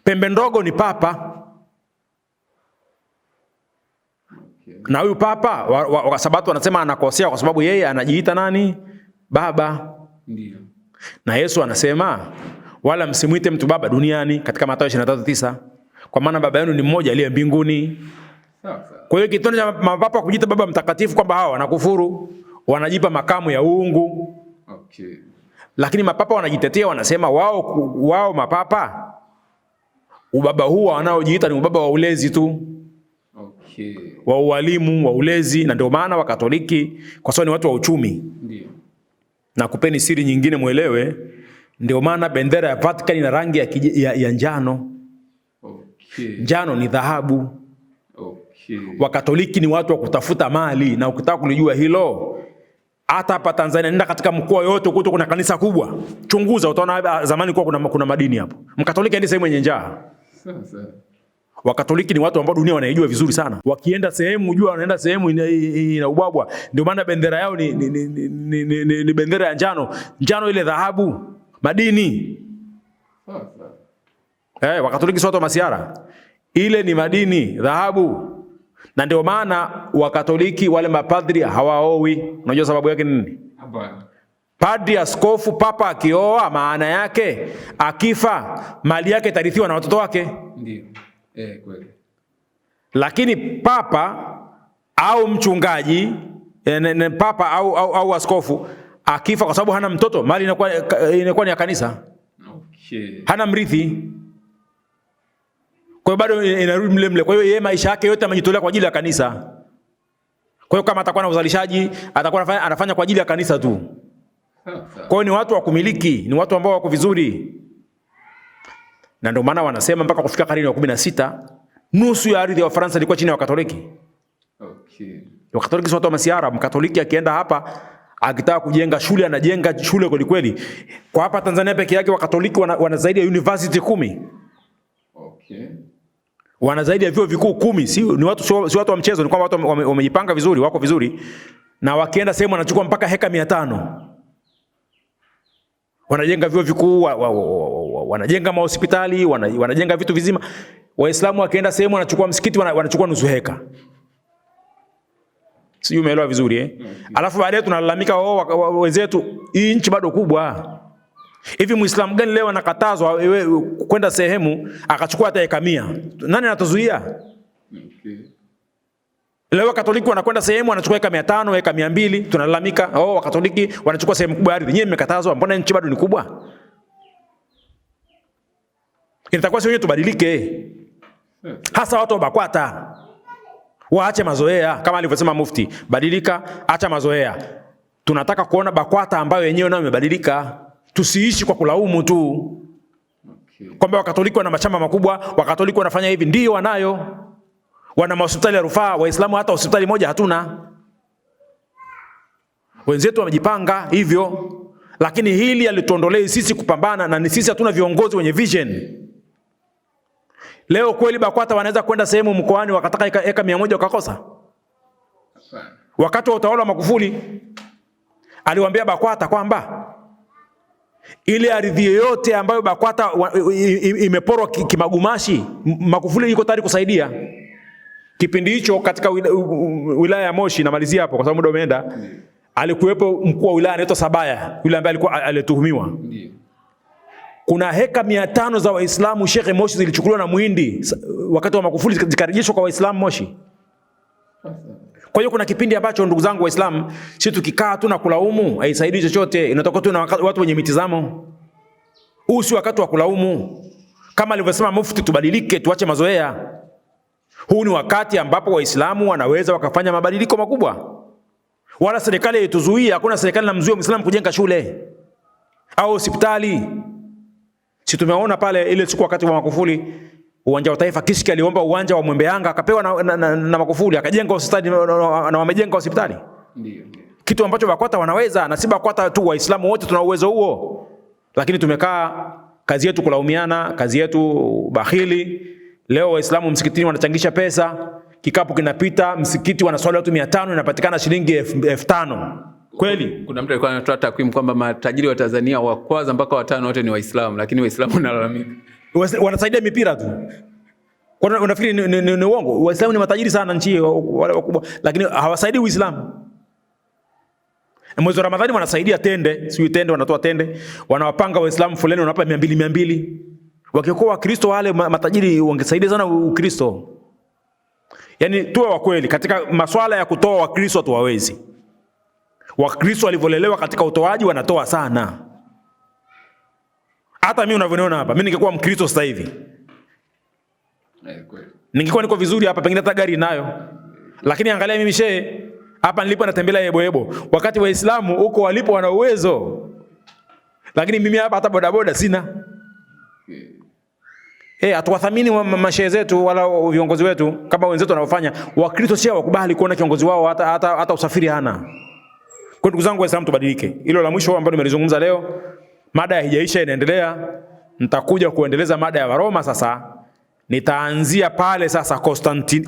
pembe ndogo ni Papa. Na huyu Papa wa Sabato wanasema anakosea kwa sababu yeye anajiita nani? Baba. Ndio. Na Yesu anasema wala msimuite mtu baba duniani katika Mathayo 23:9, kwa maana baba yenu ni mmoja aliye mbinguni. Sawa. Kwa hiyo kitendo cha mapapa kujiita baba mtakatifu kwamba hawa wanakufuru, wanajipa makamu ya uungu. Lakini mapapa wanajitetea, wanasema wao mapapa ubaba huu wanaojiita ni ubaba wa ulezi tu. Wa ualimu, wa ulezi. Na ndio maana Wakatoliki kwa sababu ni watu wa uchumi. Ndio. Na kupeni siri nyingine muelewe, ndio maana bendera ya Vatican ina rangi ya njano. Njano ni dhahabu. Wakatoliki ni watu wa kutafuta mali, na ukitaka kulijua hilo, hata hapa Tanzania nenda katika mkoa yote ukuta kuna kanisa kubwa. Chunguza utaona zamani kuna madini hapo. Mkatoliki ndiye sehemu yenye njaa. Sasa Wakatoliki ni watu ambao dunia wanaijua vizuri sana. Wakienda sehemu jua wanaenda sehemu ina ubwabwa. Ndio maana bendera yao ni bendera ya njano. Njano ile dhahabu, madini. Wakatoliki sio watu wa masiara. Ile ni madini, dhahabu. Na ndio maana Wakatoliki wale mapadri hawaowi. Unajua sababu yake nini? Padri, askofu, papa akioa maana yake akifa mali yake itarithiwa na watoto wake. Ndio. Kweli. Lakini papa au mchungaji, papa au askofu akifa kwa sababu hana mtoto, mali inakuwa ni ya kanisa. Hana mrithi. Kwa hiyo bado inarudi mle. Kwa hiyo yeye maisha yake yote amejitolea kwa ajili ya kanisa. Kwa hiyo kama atakuwa na uzalishaji, atakuwa anafanya kwa ajili ya kanisa tu. Kwa hiyo ni watu wa kumiliki, ni watu ambao wako vizuri. Na ndio maana wanasema mpaka kufika karne ya 16 nusu ya ardhi ya Ufaransa ilikuwa chini ya Wakatoliki. Wakatoliki sio watu wa masiara. Mkatoliki akienda hapa akitaka kujenga shule, anajenga shule kweli kweli. Kwa hapa Tanzania peke yake Wakatoliki wana zaidi ya university 10. Wana zaidi ya vyuo vikuu 10. Ni watu si watu wa mchezo, ni kwamba watu wamejipanga vizuri, wako vizuri. Na wakienda sehemu wanachukua mpaka heka 500. Wanajenga vyuo vikuu, wanajenga mahospitali, wanajenga vitu vizima. Waislamu wakienda sehemu wanachukua msikiti, wanachukua nusu heka. Sijui umeelewa vizuri Alafu baadaye tunalalamika wenzetu, hii nchi bado kubwa. Hivi Muislamu gani leo anakatazwa kwenda sehemu akachukua hata eka 100? Nani anatuzuia? Leo Katoliki wanakwenda sehemu wanachukua eka 500, eka 200, tunalalamika, Wakatoliki wanachukua sehemu kubwa ya ardhi. Nyinyi mmekatazwa, mbona nchi bado ni kubwa? Inatakiwa sisi wenyewe tubadilike. Hasa watu wa BAKWATA. Waache mazoea kama alivyosema Mufti, badilika, acha mazoea. Tunataka kuona BAKWATA ambayo yenyewe nayo imebadilika. Tusiishi kwa kulaumu tu. Kwamba Wakatoliki wana machama makubwa, Wakatoliki wanafanya hivi, ndio wanayo. Wana hospitali ya rufaa, Waislamu hata hospitali moja hatuna. Wenzetu wamejipanga hivyo, lakini hili alituondolei sisi kupambana, na ni sisi hatuna viongozi wenye vision. Leo kweli BAKWATA wanaweza kwenda sehemu mkoani wakataka eka 100 wakakosa? Wakati wa utawala wa Magufuli aliwaambia BAKWATA kwamba ile ardhi yote ambayo BAKWATA imeporwa kimagumashi, Magufuli yuko tayari kusaidia. Kipindi hicho katika wilaya ya Moshi, namalizia hapo kwa sababu muda umeenda, alikuwepo mkuu wa wilaya anaitwa Sabaya, yule ambaye alikuwa alituhumiwa. Kuna heka 500 za Waislamu Sheikh Moshi zilichukuliwa na Muhindi wakati wa Magufuli, zikarejeshwa kwa Waislamu Moshi. Kwa hiyo kuna kipindi ambacho, ndugu zangu Waislamu, sisi tukikaa tu na kulaumu haisaidii chochote. Inatoka tu na watu wenye mitazamo. Huu si wakati wa kulaumu. Kama alivyosema Mufti, tubadilike, tuache mazoea. Huu ni wakati ambapo Waislamu wanaweza wakafanya mabadiliko makubwa. Wala serikali haituzuia, hakuna serikali inamzuia Muislamu kujenga shule au hospitali. Si tumeona pale ile siku wakati wa Magufuli, uwanja wa Taifa, Kishki aliomba uwanja wa Mwembe Yanga, akapewa na Magufuli, akajenga hospitali na wamejenga hospitali. Ndio. Kitu ambacho BAKWATA wanaweza, na si BAKWATA tu, Waislamu wote tuna uwezo huo. Lakini tumekaa, kazi yetu kulaumiana, kazi yetu bakhili. Leo Waislamu msikitini wanachangisha pesa, kikapu kinapita, msikiti wanaswali watu 500, inapatikana shilingi 5000. Kweli? Kuna mtu alikuwa anatoa takwimu kwamba matajiri wa Tanzania wa kwanza mpaka watano wote ni Waislamu, lakini Waislamu wanalalamika. Wanasaidia mipira tu. Unafikiri ni uongo? Waislamu ni matajiri sana nchi wale wakubwa, lakini hawasaidii Uislamu. Mwezi wa Ramadhani wanasaidia tende, sio tende, wanatoa tende, wanawapanga Waislamu foleni, wanawapa 200. Wakikuwa Wakristo wale matajiri wangesaidia sana Ukristo. Yaani tuwe wa kweli katika masuala ya kutoa, Wakristo tuwawezi. Wakristo walivyolelewa katika utoaji wanatoa sana. Hata mimi unavyoniona hapa, mimi ningekuwa Mkristo sasa hivi, ningekuwa niko vizuri hapa, pengine hata gari nayo. Lakini angalia mimi shehe hapa nilipo natembelea yebo. Wakati Waislamu huko walipo wana uwezo. Lakini mimi hapa hata bodaboda sina. Hatuwathamini mashehe zetu wala viongozi wetu kama wenzetu wanaofanya. Wakristo sio wakubali kuona kiongozi wao hata usafiri hana. Kwa ndugu zangu Waislamu, tubadilike. Hilo la mwisho ambalo nimelizungumza leo, mada haijaisha, inaendelea. Nitakuja kuendeleza mada ya Waroma sasa. Nitaanzia pale sasa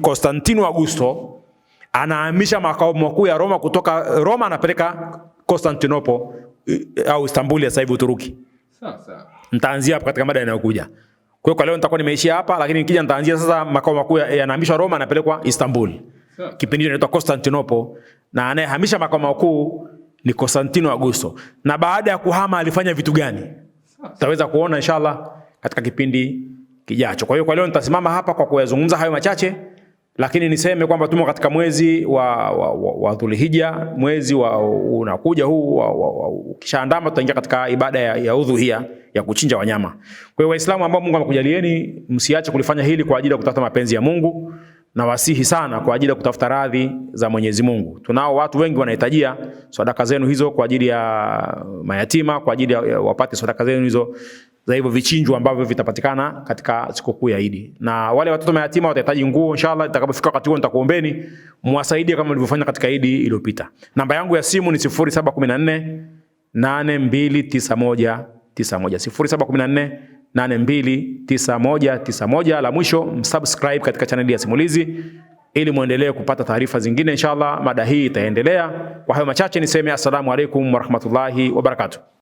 Konstantino Augusto anahamisha makao makuu ya Roma kutoka Roma anapeleka Konstantinople au Istanbul sasa hivi Uturuki. Sawa. Nitaanzia hapo katika mada inayokuja. Kwa leo nitakuwa nimeishia hapa, lakini nikija nitaanzia sasa makao makuu yanahamishwa Roma anapelekwa Istanbul. Kipindi hicho inaitwa Konstantinople, na anayehamisha makao makuu ni Konstantino Augusto. Na baada ya kuhama alifanya vitu gani? Tutaweza kuona inshallah katika kipindi kijacho. Kwa hiyo kwa leo nitasimama hapa kwa kuyazungumza hayo machache, lakini niseme kwamba tumo katika mwezi wa Dhulhijja, mwezi unakuja huu ukishaandama tutaingia katika ibada ya udhuhia, ya kuchinja wanyama. Kwa hiyo Waislamu ambao Mungu amekujalieni, msiache kulifanya hili kwa ajili ya kutafuta mapenzi ya Mungu, na wasihi sana kwa ajili ya kutafuta radhi za Mwenyezi Mungu. Tunao watu wengi wanahitajia sadaka zenu hizo kwa ajili ya mayatima, kwa ajili ya wapate sadaka zenu hizo za hivyo vichinjwa ambavyo vitapatikana katika sikukuu ya Idi. Na wale watoto mayatima watahitaji nguo, inshallah itakapofika wakati huo nitakuombeni muwasaidie kama mlivyofanya katika Idi iliyopita. Namba yangu ya simu ni 0714 829191 0714 829191. La mwisho, msubscribe katika channel ya Simulizi ili muendelee kupata taarifa zingine inshallah. Mada hii itaendelea. Kwa hayo machache niseme assalamu alaikum warahmatullahi wabarakatuh.